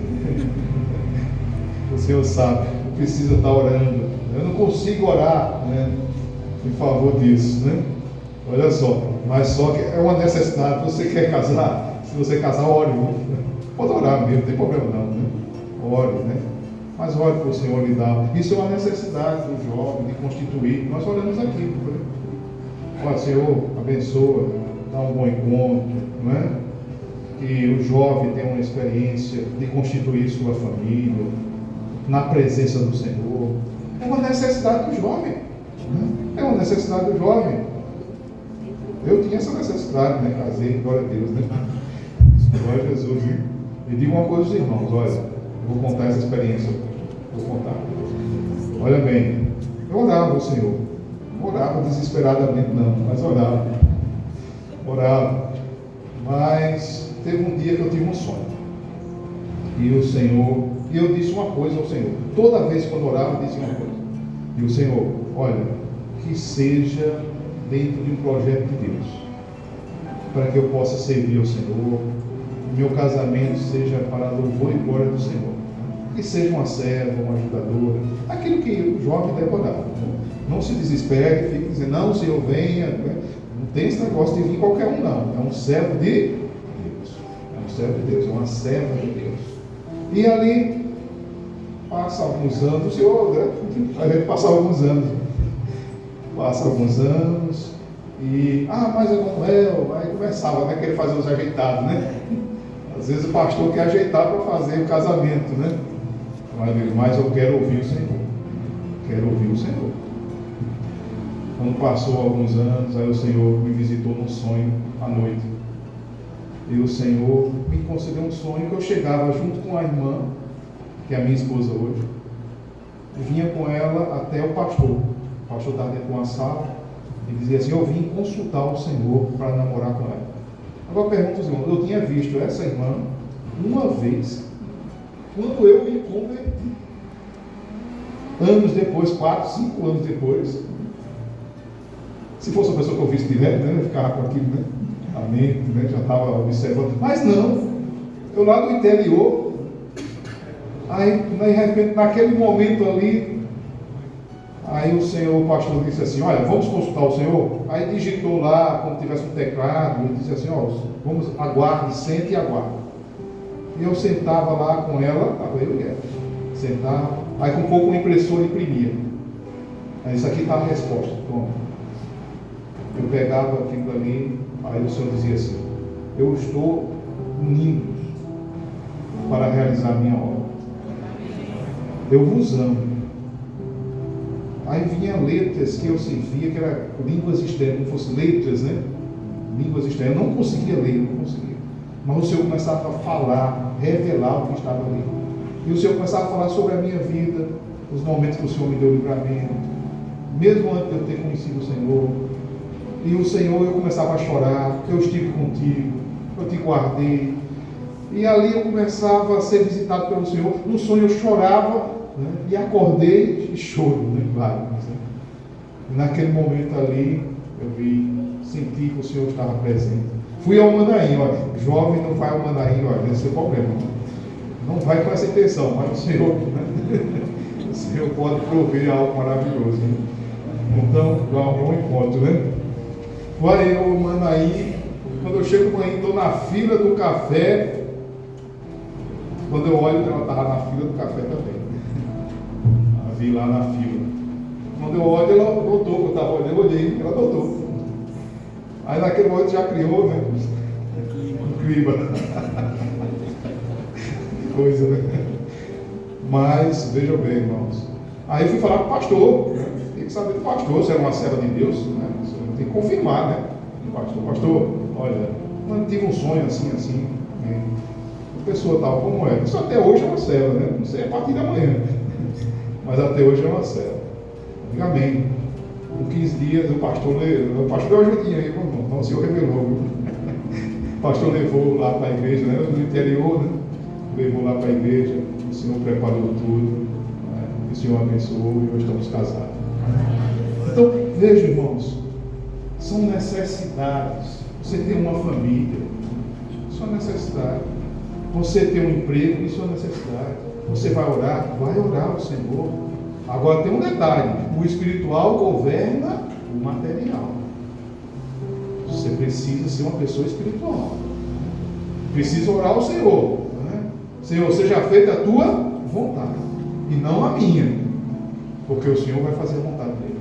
O Senhor sabe, não precisa estar orando. Eu não consigo orar, né, em favor disso, né? Olha só, mas só que é uma necessidade. Você quer casar? Se você casar, ore. Pode orar mesmo, não tem problema não, né? Ore, né? Mas ore para o Senhor lhe dar. Isso é uma necessidade do jovem de constituir. Nós oramos aqui, né? Olha, Senhor, abençoa, dá um bom encontro, não é? Que o jovem tenha uma experiência de constituir sua família na presença do Senhor. É uma necessidade do jovem, né? É uma necessidade do jovem. Eu tinha essa necessidade, né? Casei, glória a Deus, né? Glória a Jesus, né? E digo uma coisa aos irmãos, olha, eu vou contar essa experiência, vou contar. Olha bem, eu orava ao Senhor, não orava desesperadamente não, mas orava, mas teve um dia que eu tive um sonho, e o Senhor, e eu disse uma coisa ao Senhor, toda vez que eu orava eu disse uma coisa, e o Senhor, olha, que seja dentro de um projeto de Deus, para que eu possa servir ao Senhor, meu casamento seja para louvor e glória do Senhor, que seja uma serva, uma ajudadora, aquilo que o jovem deve orar. Não se desespere, fique dizendo, não, o Senhor venha, não tem esse negócio de vir qualquer um, não, é um servo de Deus, é um servo de Deus, é uma serva de Deus. E ali passa alguns anos, o Senhor, né? A gente passa alguns anos, e, mas Emanuel, aí começava, né, querer fazer os ajeitados, né? Às vezes o pastor quer ajeitar para fazer o casamento, né? Mas eu quero ouvir o Senhor. Quero ouvir o Senhor. Quando passou alguns anos, aí o Senhor me visitou num sonho à noite. E o Senhor me concedeu um sonho que eu chegava junto com a irmã, que é a minha esposa hoje, e vinha com ela até o pastor. O pastor estava dentro de uma sala e dizia assim, eu vim consultar o Senhor para namorar com ela. Agora pergunto aos irmãos, eu tinha visto essa irmã uma vez, quando eu me converti. Anos depois, 4, 5 anos depois. Se fosse uma pessoa que eu visse direto, né, eu ficava com aquilo, né? A mente, né, já estava observando. Mas não, eu lá do interior, aí de repente, naquele momento ali, Aí o pastor disse assim, olha, vamos consultar o Senhor? Aí digitou lá, como tivesse um teclado, e disse assim, ó, vamos, aguarde, sente e aguarde. E eu sentava lá com ela, estava eu e ela, sentava, aí com um pouco o impressor imprimia. Aí isso aqui está a resposta, toma. Eu pegava aquilo ali, aí o Senhor dizia assim, eu estou unindo para realizar a minha obra. Eu vos amo. Aí vinha letras que eu via que eram línguas estranhas, como fossem letras, né? Línguas estranhas. Eu não conseguia ler, não conseguia. Mas o Senhor começava a falar, revelar o que estava ali. E o Senhor começava a falar sobre a minha vida, os momentos que o Senhor me deu livramento, mesmo antes de eu ter conhecido o Senhor. E o Senhor, eu começava a chorar, eu estive contigo, eu te guardei. E ali eu começava a ser visitado pelo Senhor. No sonho eu chorava, né? E acordei e choro, né? Lágrimas, né? E naquele momento ali, eu senti que o Senhor estava presente. Fui ao Mandarim, olha, jovem não vai ao Mandarim, olha, esse é o problema. Não vai com essa intenção, mas o Senhor, né? O Senhor pode prover algo maravilhoso, né? Então, dá um bom encontro, né? Vai eu, Mandarim, quando eu chego no Mandarim, estou na fila do café. Quando eu olho, ela estava na fila do café também. A vi lá na fila. Quando eu olho, ela voltou. Quando eu estava olhando, eu olhei, ela voltou. Aí naquele momento já criou, né? Um clima. Que coisa, né? Mas, vejam bem, irmãos. Aí eu fui falar com o pastor. Né? Tem que saber do pastor, se era uma serva de Deus, né? Tem que confirmar, né? Pastor, olha, eu tive um sonho assim. Né? A pessoa tal como é. Isso até hoje é uma serva, né? Não sei a partir da manhã. Mas até hoje é uma serva. Diga amém. Com 15 dias o pastor deu uma ajudinha aí, irmão. O Senhor revelou. O pastor levou lá para a igreja, né? No interior, né? Levou lá para a igreja. O Senhor preparou tudo. Né? O Senhor abençoou e hoje estamos casados. Então, veja, irmãos, são necessidades. Você tem uma família, isso é uma necessidade. Você tem um emprego, isso é uma necessidade. Você vai orar ao Senhor. Agora tem um detalhe: o espiritual governa o material. Você precisa ser uma pessoa espiritual. Precisa orar ao Senhor. Né? Senhor, seja feita a tua vontade e não a minha, porque o Senhor vai fazer a vontade dele.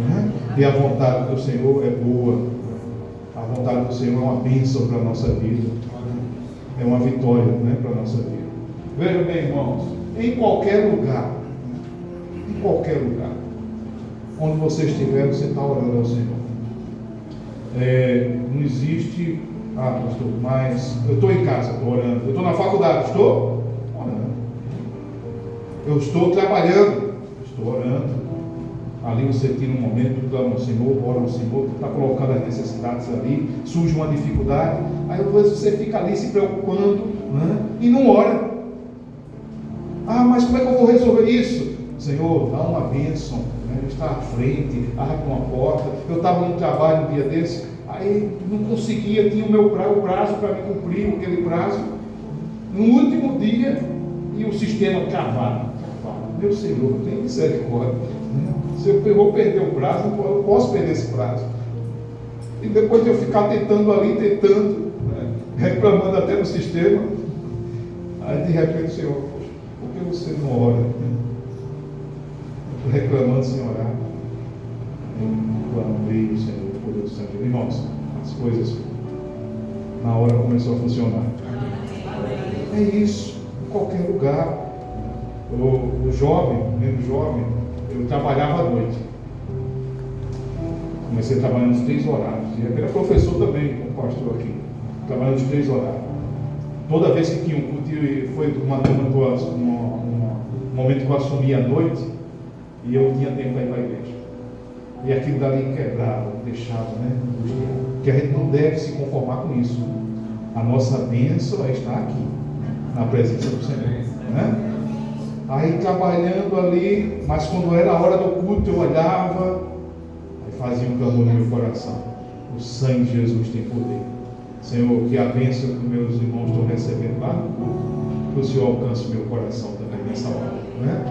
Né? E a vontade do Senhor é boa. A vontade do Senhor é uma bênção para a nossa vida. É uma vitória, né, para a nossa vida. Veja bem, irmãos, em qualquer lugar, onde você estiver, você está orando ao Senhor. Não existe, pastor, mas eu estou em casa, estou orando. Eu estou na faculdade, estou orando. Eu estou trabalhando, estou orando. Ali você tira um momento, clama ao Senhor, ora ao Senhor, está colocando as necessidades ali, surge uma dificuldade, aí depois você fica ali se preocupando, né? E não ora. Mas como é que eu vou resolver isso? Senhor, dá uma bênção, né? Está à frente, abre uma porta. Eu estava no trabalho um dia desse, aí não conseguia, tinha o prazo para me cumprir aquele prazo. No último dia, e o sistema travado. Meu Senhor, tem misericórdia. Se eu vou perder o prazo, eu posso perder esse prazo. E depois de eu ficar tentando, né, reclamando até no sistema, aí de repente o Senhor, por que você não ora? Eu estou reclamando sem orar. Eu clamei o Senhor, por Deus do Senhor. Irmãos, as coisas na hora começou a funcionar. É isso, em qualquer lugar. O jovem, eu trabalhava à noite. Comecei trabalhando nos 3 horários. E era professor também, como pastor aqui. Trabalhando nos 3 horários. Toda vez que tinha um culto, foi uma turma um momento que eu assumi à noite, e eu tinha tempo para ir para a igreja. E aquilo dali quebrava, deixava, né? Porque a gente não deve se conformar com isso. A nossa bênção é estar aqui, na presença do Senhor. Né? Aí trabalhando ali, mas quando era a hora do culto, eu olhava, aí fazia um clamor no meu coração: o sangue de Jesus tem poder. Senhor, que a bênção que meus irmãos estão recebendo lá no culto, que o Senhor alcance o meu coração também nessa hora, né?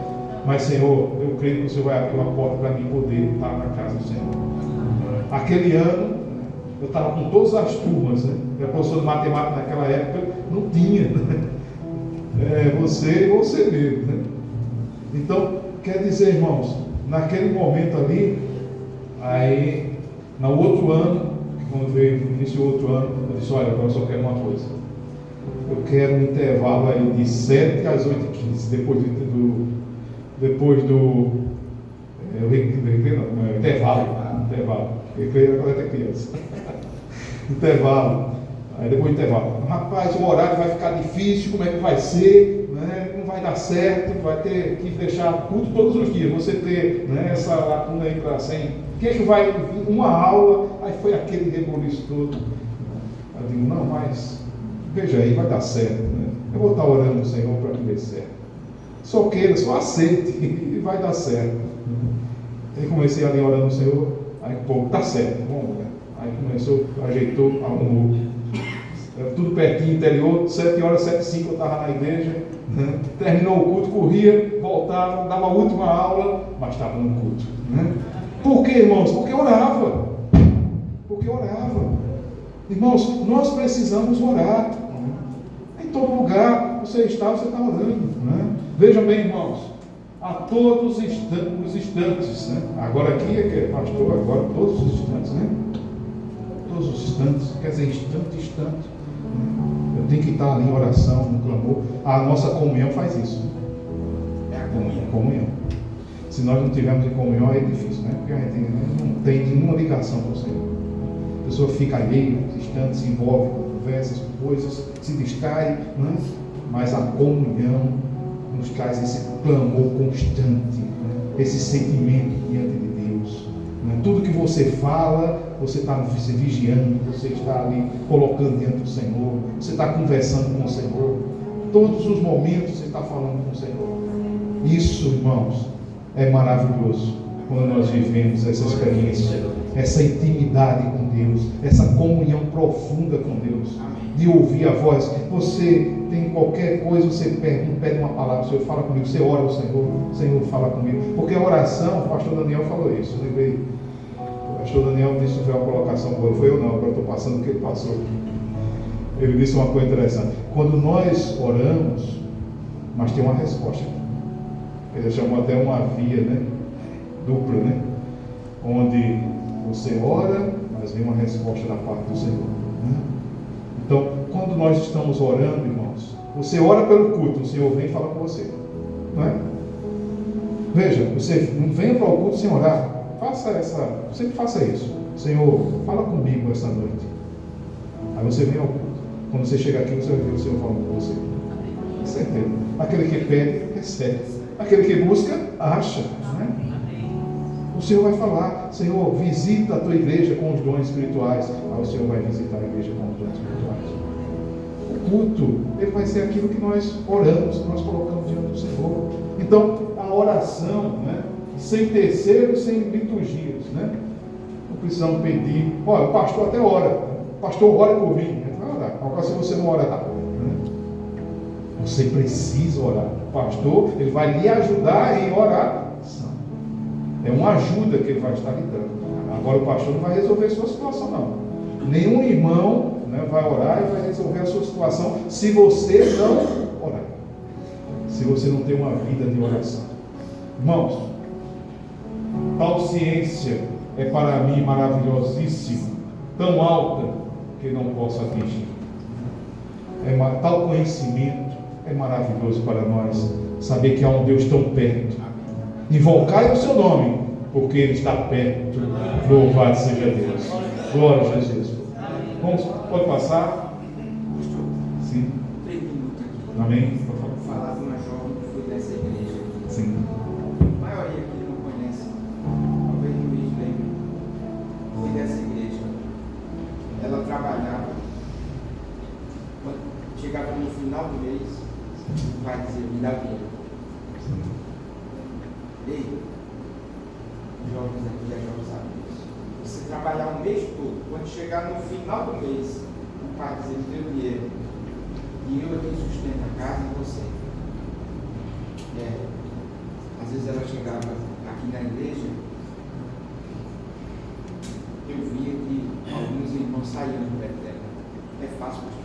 Mas, Senhor, eu creio que o Senhor vai abrir uma porta para mim poder estar na casa do Senhor. Aquele ano, eu estava com todas as turmas, né? Eu era professor de matemática naquela época, não tinha, né? Você e você mesmo, né? Então, quer dizer, irmãos, naquele momento ali, aí, no outro ano, quando veio o início do outro ano, eu disse, olha, agora eu só quero uma coisa. Eu quero um intervalo aí de 7 às 8h15, depois do intervalo. Eu creio quando era criança. Intervalo. Aí depois do intervalo. Rapaz, o horário vai ficar difícil, como é que vai ser? Né? Não vai dar certo, vai ter que fechar culto todos os dias. Você ter, né, essa lacuna aí para 100. Que é que vai? Uma aula, aí foi aquele rebuliço todo. Eu digo, não, mas veja aí, vai dar certo. Né? Eu vou estar orando ao Senhor para que dê certo. Só queira, só aceite e vai dar certo. Aí comecei ali orando ao Senhor, aí o povo, tá certo, vamos ver. Aí começou, ajeitou, arrumou. Era tudo pertinho, interior, 7 horas, 7h05 eu estava na igreja, né? Terminou o culto, corria, voltava, dava a última aula, mas estava no culto. Né? Por quê, irmãos? Porque orava. Porque orava. Irmãos, nós precisamos orar. Em todo lugar, você está orando. Né? Vejam bem, irmãos, a todos os instantes, né? Agora aqui é que é pastor, agora todos os instantes, né? Todos os instantes, quer dizer, instante. Eu tenho que estar ali em oração, no clamor. A nossa comunhão faz isso. É a comunhão. Comunhão. Se nós não tivermos em comunhão, é difícil, né? Porque a gente não tem nenhuma ligação com o Senhor. A pessoa fica ali, distante, se envolve com conversas, com coisas, se distrai, né? Mas a comunhão nos traz esse clamor constante, né? Esse sentimento diante de Deus. Né? Tudo que você fala, você está vigiando, você está ali colocando diante do Senhor, você está conversando com o Senhor. Todos os momentos você está falando com o Senhor. Isso, irmãos, é maravilhoso quando nós vivemos essa experiência, essa intimidade com Deus, essa comunhão profunda com Deus, de ouvir a voz. Você tem qualquer coisa, você pede uma palavra, o Senhor fala comigo, você ora ao Senhor, o Senhor fala comigo. Porque a oração, o pastor Daniel falou isso, eu lembrei. O pastor Daniel disse que foi uma colocação boa, não foi eu não, agora estou passando o que ele passou. Ele disse uma coisa interessante. Quando nós oramos, mas tem uma resposta. Ele chamou até uma via, né? Dupla, né? Onde você ora, mas vem uma resposta da parte do Senhor. Né? Então, quando nós estamos orando, irmãos, você ora pelo culto, o Senhor vem e fala com você. Não é? Veja, você não venha para o culto sem orar. Sempre faça isso. Senhor, fala comigo essa noite. Aí você vem ao culto. Quando você chega aqui, você vai ver o Senhor falando com você. Com certeza. Aquele que pede, recebe. Aquele que busca, acha. Né? O Senhor vai falar, Senhor, visita a tua igreja com os dons espirituais. Aí o Senhor vai visitar a igreja com os dons espirituais. O culto, ele vai ser aquilo que nós oramos, que nós colocamos diante do Senhor. Então, a oração, né? Sem terceiros, sem liturgias, né? Não precisamos pedir. Olha, o pastor até ora. O pastor ora por mim. Ele vai orar. Agora, se você não orar, né? Você precisa orar. O pastor, ele vai lhe ajudar em oração. É uma ajuda que ele vai estar lhe dando. Agora, o pastor não vai resolver a sua situação, não. Nenhum irmão, né, vai orar e vai resolver a sua situação se você não orar. Se você não tem uma vida de oração. Irmãos, tal ciência é para mim maravilhosíssima, tão alta que não posso atingir. Tal conhecimento é maravilhoso para nós, saber que há um Deus tão perto. Invocai o seu nome, porque Ele está perto. Louvado seja Deus. Glória a Jesus. Vamos, pode passar? Sim. 3 minutos aqui. Amém. Falar de uma jovem que foi dessa igreja. Sim. A maioria aqui não conhece. Talvez o Luiz lembre. Foi dessa igreja. Ela trabalhava. Quando chegava no final do mês, vai dizer, me dá dinheiro. Ei, jovens aqui, jovens amigos. Você trabalhar o mês todo, quando chegar no final do mês, o pai dizer, me deu dinheiro. E eu aqui sustento a casa e você. às vezes ela chegava aqui na igreja, eu via que alguns irmãos saíam do pé dela. É fácil, pastor.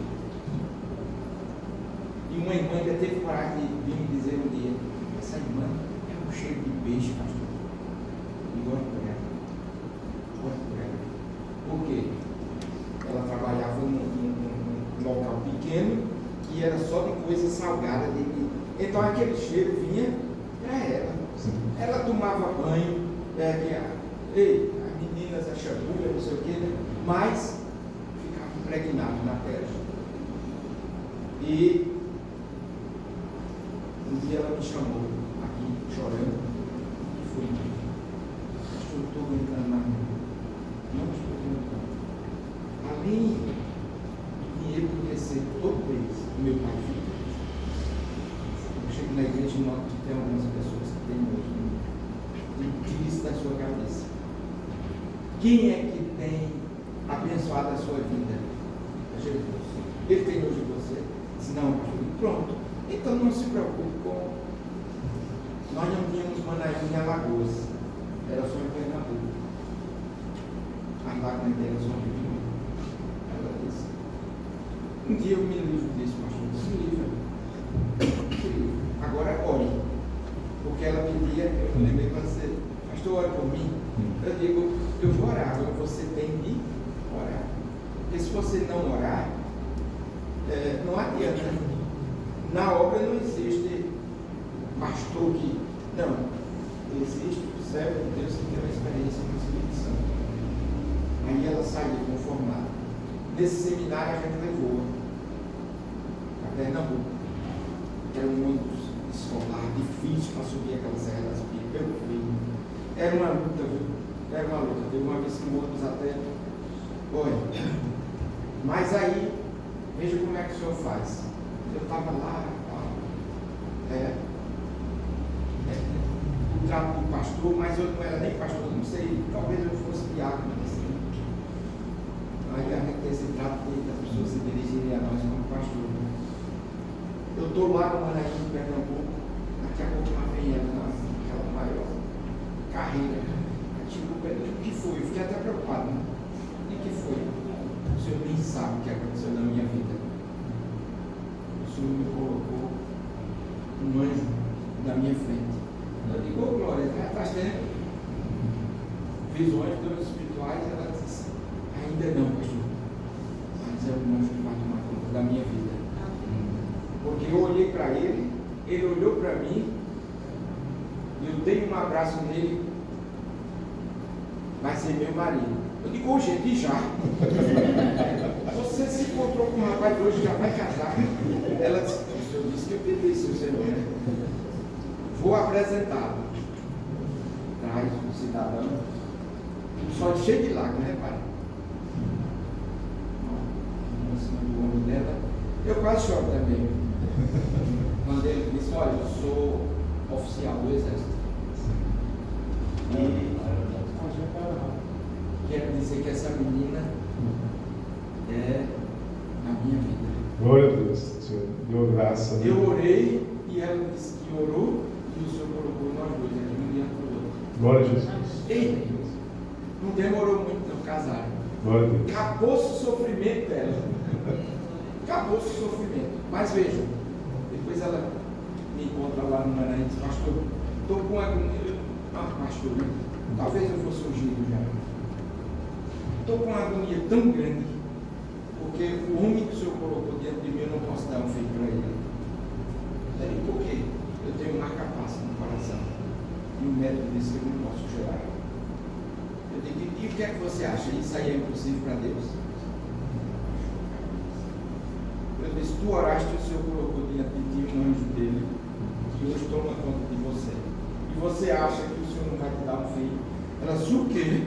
E uma irmã ainda teve coragem de vir me dizer um dia: essa irmã é um cheiro de peixe, pastor. E ora por ela. Ora por ela. Por quê? Ela trabalhava num local pequeno que era só de coisa salgada. Então aquele cheiro vinha para ela. Ela tomava banho, as meninas, a chabulha, não sei o que, né? Mas ficava impregnado na terra. E um dia ela me chamou aqui, chorando, e foi: pastor, eu estou aguentando mais. Não estou aguentando. Além do dinheiro que eu recebo todo mês do meu pai e filho, eu chego na igreja e noto que tem algumas pessoas que têm hoje. Tire isso da sua cabeça. Quem é que tem abençoado a sua vida? É Jesus. Ele tem hoje você? Diz: não, pastor. Pronto. Então não se preocupe com. Nós não tínhamos Manaim em Alagoas. Era só em Pernambuco. As lágrimas dela são muito. Ela disse: um dia eu me livro disso, pastor. Se livra. Agora ore. Porque ela pedia, eu lembrei para você: pastor, ore por mim. Eu digo: eu vou orar. Agora você tem de orar. Porque se você não orar, não adianta. Na obra não existe pastor que. Não. Existe o servo de Deus que tem uma experiência com o Espírito Santo. Aí ela saiu conformada. Nesse seminário a gente levou a Pernambuco, que era um ônibus escolar difícil para subir aquela Serra das Pipas. Eu fui. Era uma luta, viu? Era uma luta. Teve uma vez que o ônibus até. Olha. Mas aí, veja como é que o senhor faz. Eu estava lá, o trato do pastor, mas eu não era nem pastor, não sei, talvez eu fosse diácono assim. Aí a gente tem esse trato das pessoas se dirigirem a nós como pastor. Eu estou lá no Manaim, em Pernambuco, daqui a pouco lá vem ela naquela maior carreira. O que foi? Eu fiquei até preocupado, né? E o que foi? O senhor nem sabe o que aconteceu na minha vida. O senhor me colocou um anjo na minha frente. Eu digo: ô Glória, faz tempo. Visões espirituais, ela disse: ainda não, pastor. Mas é um anjo que vai tomar conta da minha vida. Porque eu olhei para ele, ele olhou para mim, e eu dei um abraço nele. Vai ser meu marido. Eu digo: ô gente, já? Você se encontrou com um rapaz hoje, já vai casar? Ela disse: o senhor disse que eu pedi, seu senhor, né? Vou apresentá-lo. Traz um cidadão, só cheio de lágrimas, né, pai? Em cima do ombro dela. Eu quase choro também. Quando ele disse: olha, eu sou oficial do exército. E quero dizer que essa menina é a minha vida. Glória a Deus, Senhor. Deu graça. Né? Eu orei e ela disse que orou e o Senhor colocou nós dois aqui um diante do outro. Glória a Jesus. Ei, não demorou muito não casar. Glória a Deus. Acabou-se o sofrimento dela. Acabou-se o sofrimento. Mas veja, depois ela me encontra lá no Manaim e diz: pastor, estou com agonia. Pastor, né? Talvez eu fosse ungido já. Estou com uma agonia tão grande, porque o homem que o Senhor colocou diante de mim, eu não posso dar um filho para ele. Daí por quê? Eu tenho uma marca-passo no coração. E o médico disse que eu não posso chorar. Eu digo: e o que é que você acha? Isso aí é impossível para Deus? Eu disse: tu oraste e o Senhor colocou diante de ti um anjo dele, e hoje toma conta de você. E você acha que o Senhor não vai te dar um filho? Ela disse: o quê?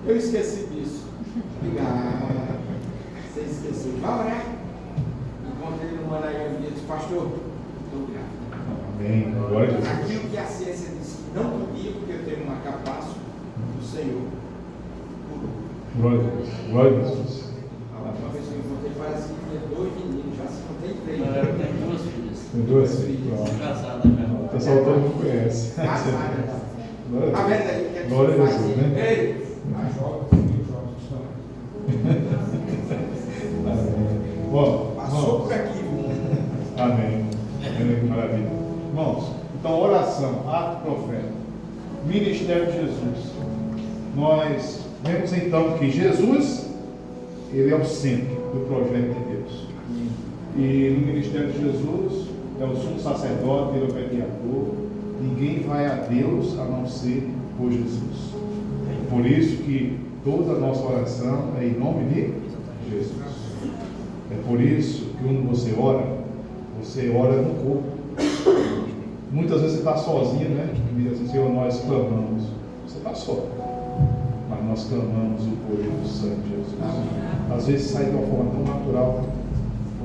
Eu esqueci disso. Obrigado. Você esqueceu. Vai orar. Encontrei no Manaim e disse: pastor, estou grávida. Amém. Glória a Deus. Aquilo que a ciência disse que não podia, porque eu tenho um marca-passo do Senhor. Glória a Deus. Glória a Deus. A última vez que eu encontrei, parece que tinha 2 meninos, já se contei 3. Eu tenho 2 filhas. Tem 2 filhas. Casada já. pessoal todo mundo conhece. Tá vendo aí? Que é Glória a faz Jesus, aí? né? Ei, a jovem, viu, jovem, Bom, passou por aqui, viu? amém. Que maravilha. Irmãos, então oração, ato profético, ministério de Jesus. Nós vemos então que Jesus, ele é o centro do projeto de Deus. E no ministério de Jesus, é o sumo sacerdote, ele é o mediador. Ninguém vai a Deus a não ser por Jesus. Por isso que toda a nossa oração é em nome de Jesus. É por isso que quando você ora no corpo. Muitas vezes você está sozinho, né? E diz assim, Senhor, nós clamamos. Você está só. Mas nós clamamos o poder do sangue de Jesus. Às vezes sai de uma forma tão natural,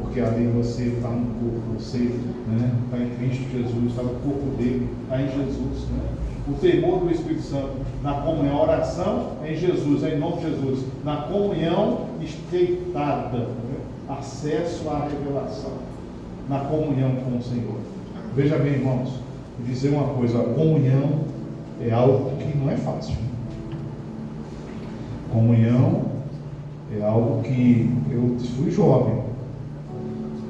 porque ali você está no corpo, você está em Cristo Jesus, está no corpo dele, está em Jesus. Né? O temor do Espírito Santo na comunhão, a oração é em Jesus, é em nome de Jesus. Na comunhão estreitada, né? Acesso à revelação, na comunhão com o Senhor. Veja bem, irmãos, vou dizer uma coisa: a comunhão é algo que não é fácil. Comunhão é algo que eu fui jovem.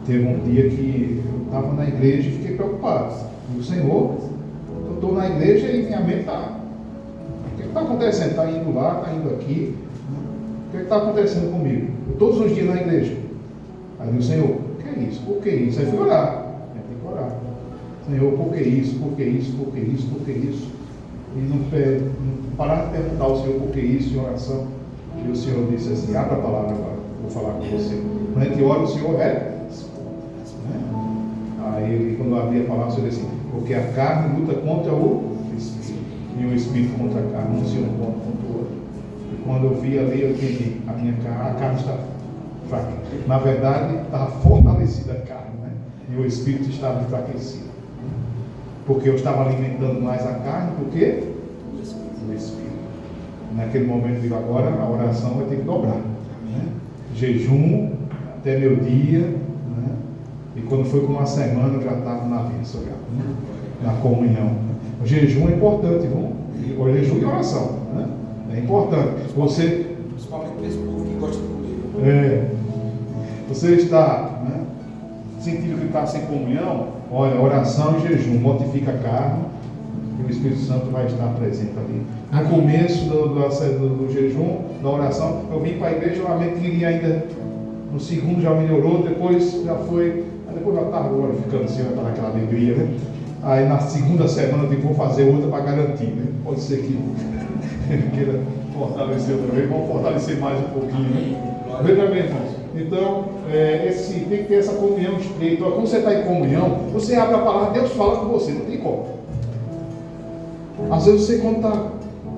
Teve um dia que eu estava na igreja e fiquei preocupado. E o Senhor, eu estou na igreja e minha mente está. O que está acontecendo? Está indo lá, está indo aqui. O que está acontecendo comigo? Eu, todos os dias na igreja. Aí o Senhor, o que é isso? Por que isso? Aí fui orar. Tem que orar. Senhor, por que isso? Por que isso? Por que isso? Por que isso? E não parar de perguntar ao Senhor por que isso em oração. E o Senhor disse assim: abra a palavra agora, vou falar com você. Quando a gente ora, o Senhor Aí quando eu abri a palavra, o Senhor disse assim: porque a carne luta contra o Espírito, e o Espírito contra a carne, um se opõe contra o outro. E quando eu vi ali, eu entendi: a carne está fraca. Na verdade, estava fortalecida a carne, né? E o Espírito estava enfraquecido. Porque eu estava alimentando mais a carne do que o Espírito. Naquele momento eu digo: agora a oração vai ter que dobrar, né? Jejum até meu dia, né? E quando foi com uma semana eu já estava na bênção, na comunhão. O jejum é importante, o jejum e oração, né? É importante. Você, principalmente para esse povo que gosta de comer. Você está, né, sentindo que está sem comunhão? Olha, oração e jejum mortifica a carne e o Espírito Santo vai estar presente ali. No começo do jejum, da oração, eu vim para a igreja, eu realmente queria ainda, no segundo já melhorou, depois já foi, depois já estava glorificando o Senhor, estava naquela alegria, né? Aí na segunda semana eu digo: vou fazer outra para garantir, né? Pode ser que ele queira fortalecer outra vez, vamos fortalecer mais um pouquinho, né? Veja bem, irmãos. Então, tem que ter essa comunhão estreita. Quando você está em comunhão, você abre a palavra, Deus fala com você, não tem como. Às vezes você, quando está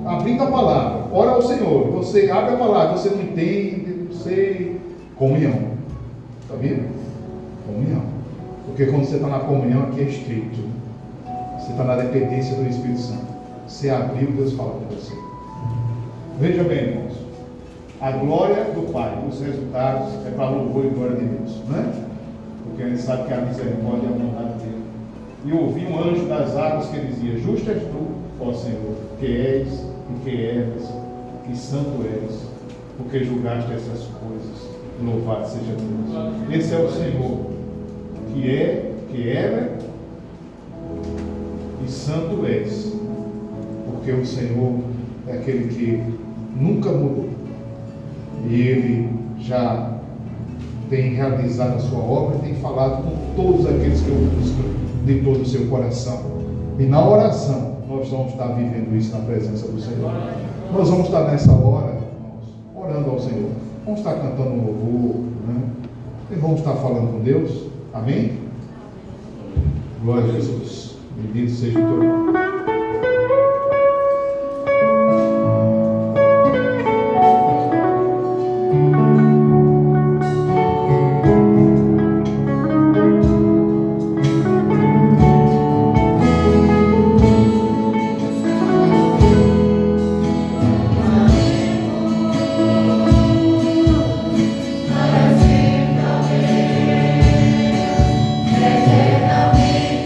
abrindo a palavra, ora ao Senhor, você abre a palavra, você não entende, não sei. Comunhão. Está vendo? Comunhão. Porque quando você está na comunhão, aqui é estreito. Você está na dependência do Espírito Santo. Você abriu, Deus fala com você. Veja bem, irmãos. A glória do Pai, os resultados é para louvor e glória de Deus, né? Porque a gente sabe que a misericórdia é a bondade dele. E ouvi um anjo das águas que dizia: justo és tu, ó Senhor, que és e que eras, que santo és, porque julgaste essas coisas. Louvado seja Deus. Esse é o Senhor, que é, que era e santo és, porque o Senhor é aquele que nunca mudou. E Ele já tem realizado a sua obra e tem falado com todos aqueles que o buscam de todo o seu coração. E na oração, nós vamos estar vivendo isso na presença do Senhor. Nós vamos estar nessa hora, irmãos, orando ao Senhor. Vamos estar cantando um louvor, né? E vamos estar falando com Deus. Amém? Glória a Jesus. Bendito seja o teu nome. Eternamente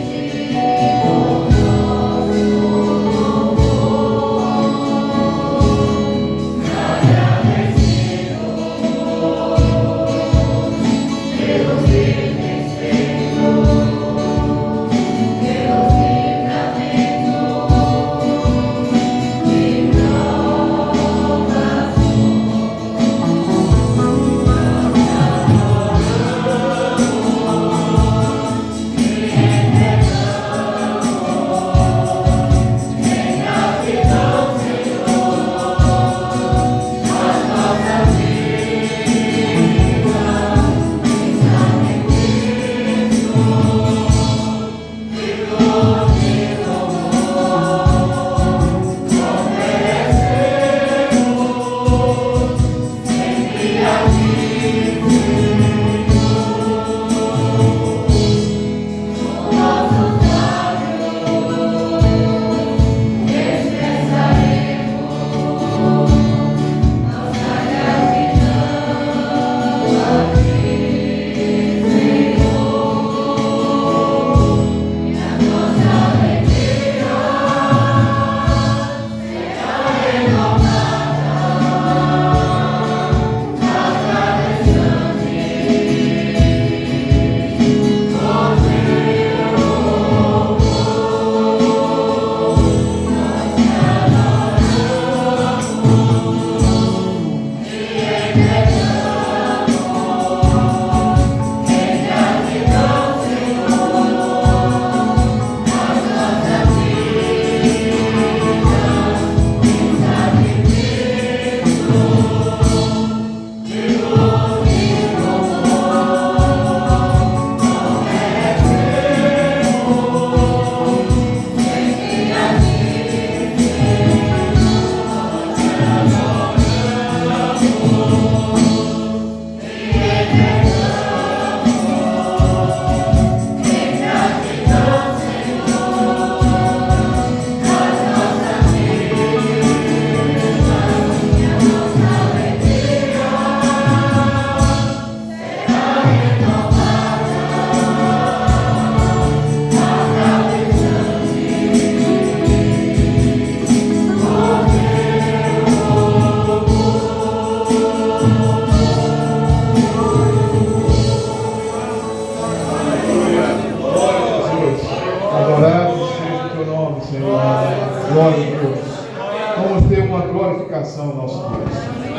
edificação, nosso Deus,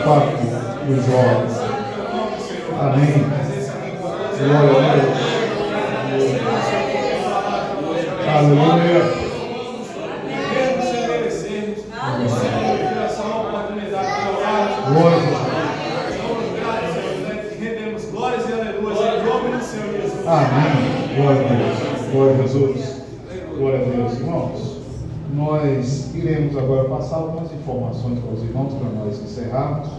para os jovens. Amém. Glória a Deus. Aleluia. Glória a Deus. Rendemos glórias e aleluias em nome do Senhor Jesus. Amém. Glória a Deus. Glória a Jesus. Glória a Deus, irmãos. Nós iremos agora passar algumas informações para os irmãos, para nós encerrarmos,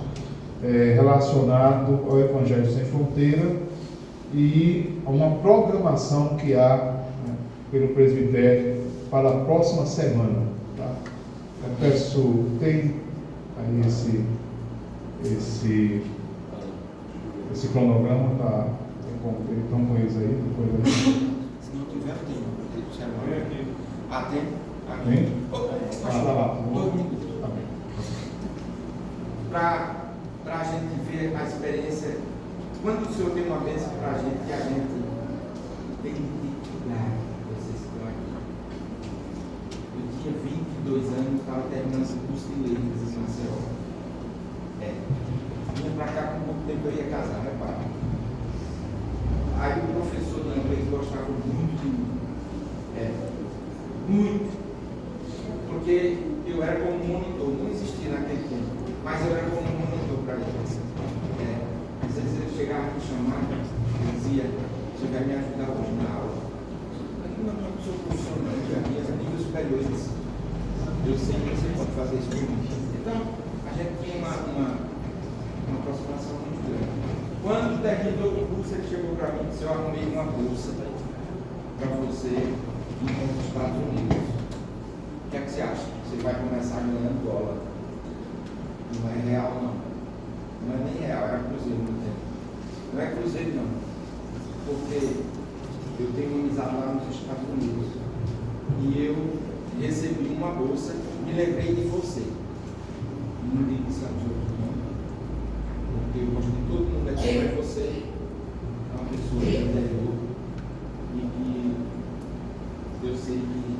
relacionado ao Evangelho Sem Fronteira e a uma programação que há, né, pelo presbitério para a próxima semana. Tá? Eu peço, tem aí esse cronograma, tá? Estão com eles aí? Se não tiver, tem. Ah, tem? Amém? Tá lá. 2 minutos. Amém. Para a gente ver a experiência, quando o Senhor tem uma bênção para a gente tem que cuidar, vocês que estão aqui. Eu tinha 22 anos, estava terminando esse curso de letras em Maceió. Vinha para cá com pouco tempo, eu ia casar, né, pai? Aí o professor do inglês gostava muito de mim. Muito. Porque eu era como monitor, não existia naquele tempo, mas eu era como monitor para ele. Às vezes ele chegava a me chamar e dizia: você vai me ajudar hoje na aula. Eu não sou profissional, eu tinha nível superior. Eu sei que você pode fazer isso por mim. Então, a gente tinha uma aproximação muito grande. Quando terminou o curso, ele chegou para mim e disse: eu arrumei uma bolsa para você ir para os Estados Unidos. O que é que você acha? Você vai começar ganhando dólar. Não é real, não. Não é nem real, era cruzeiro no tempo. Não é cruzeiro, não. Porque eu tenho uma amizade lá nos Estados Unidos. E eu recebi uma bolsa, me lembrei de você. Não digo isso aos outros, não. Porque eu gosto de todo mundo aqui, mas você é uma pessoa do interior. E que eu sei que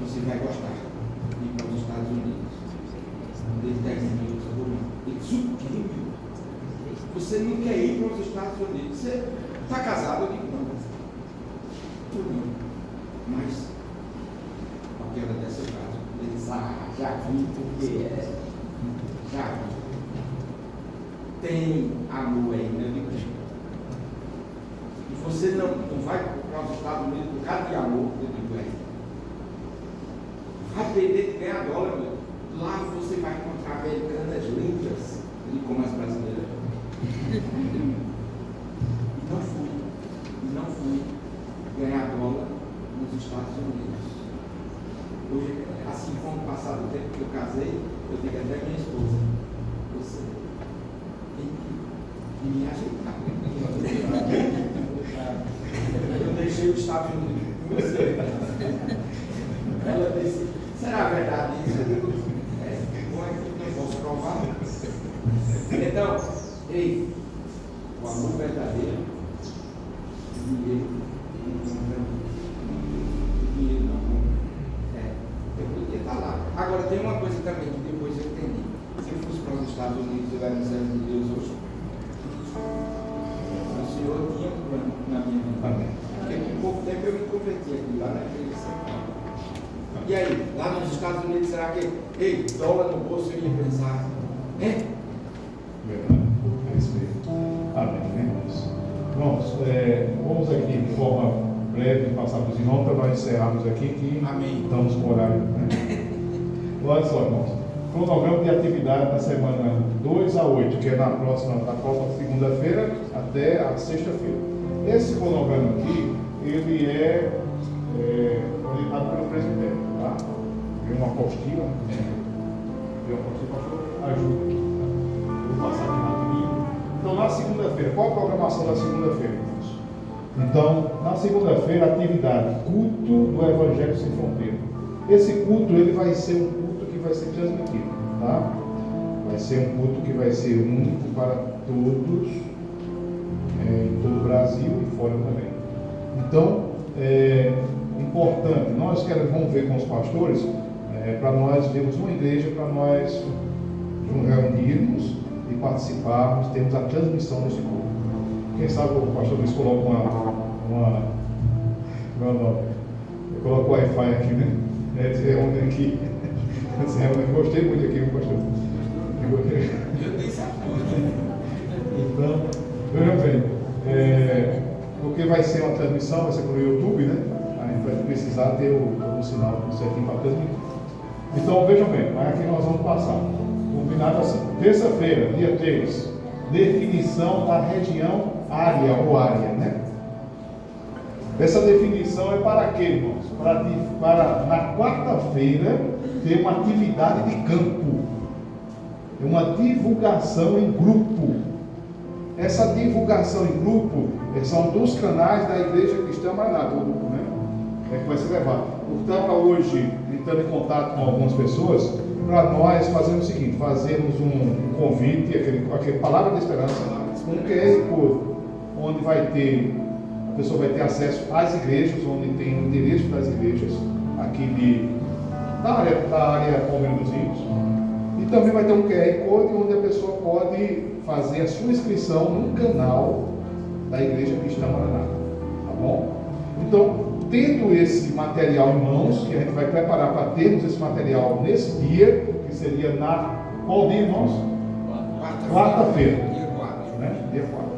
você vai gostar de ir para os Estados Unidos. Desde 10 minutos eu vou não. Ele subiu. Você não quer ir para os Estados Unidos? Você está casado? Eu digo não. Eu não. Mas, qualquer hora dessa eu caso. Ele diz: já vi porque já vi. Tem amor ainda, eu digo. E você não vai para os Estados Unidos por causa de amor, eu digo vai perder de ganhar dólar, meu. Lá você vai encontrar americanas lindas, e como as brasileiras. Não fui ganhar dólar nos Estados Unidos. Hoje, assim como passado o tempo que eu casei, eu digo até a minha esposa: você tem que me ajeitar. Eu deixei os Estados Unidos com você. Ela disse: será verdade isso? Como é que eu posso provar? Então, o amor verdadeiro, dinheiro não compra. Eu podia estar lá. Agora, tem uma coisa também que depois eu entendi. Se eu fosse para os Estados Unidos, eu era no céu de Deus hoje. O Senhor tinha um plano na minha vida. Porque com pouco tempo eu me converti aqui, lá naquele São. E aí, lá nos Estados Unidos, será que, dólar no bolso, eu ia pensar, Verdade, é isso mesmo. Amém, irmãos. Irmãos, vamos aqui de forma breve passar para os irmãos para nós encerrarmos aqui, que amém, estamos com horário. Né? Olha só, irmãos. Cronograma de atividade da semana 2 a 8, que é da próxima segunda-feira até a sexta-feira. Esse cronograma aqui, ele é orientado pelo presbitério, tá? Tem uma apostila, pastor, ajuda aqui, tá? Vou passar aqui rapidinho. Então, na segunda-feira, qual a programação da segunda-feira, irmãos? Então, na segunda-feira, atividade, culto do Evangelho Sem Fronteira. Esse culto, ele vai ser um culto que vai ser transmitido, tá? Vai ser um culto que vai ser único para todos, em todo o Brasil e fora também. Então, importante, nós vamos ver com os pastores, para nós vermos uma igreja, para nós reunirmos e participarmos, termos a transmissão desse culto. Quem sabe o pastor Luiz coloca meu nome. Eu coloco o Wi-Fi aqui, né? Reúne aqui. Gostei muito aqui, pastor. Eu nem sabia. Então, veja bem, porque vai ser uma transmissão, vai ser pelo YouTube, né? A gente vai precisar ter o sinal certinho para transmitir. Então, vejam bem, aqui nós vamos passar. Combinado assim, terça-feira, dia 3, definição da região área ou área, né? Essa definição é para quê, irmãos? Para na quarta-feira ter uma atividade de campo, uma divulgação em grupo. Essa divulgação em grupo são dos canais da Igreja Cristã Maranata, né? Que vai ser levado. Eu estava hoje entrando em contato com algumas pessoas para nós fazermos o seguinte: fazermos um convite, aquele Palavra de Esperança, um QR Code, onde a pessoa vai ter acesso às igrejas, onde tem o endereço das igrejas aqui da área Palmeira dos Índios. E também vai ter um QR Code onde a pessoa pode fazer a sua inscrição no canal da Igreja Cristã Maranata, tá bom? Então, tendo esse material em mãos, que a gente vai preparar para termos esse material nesse dia, que seria qual dia, irmãos? Quarta-feira. Dia 4. Né? Dia 4.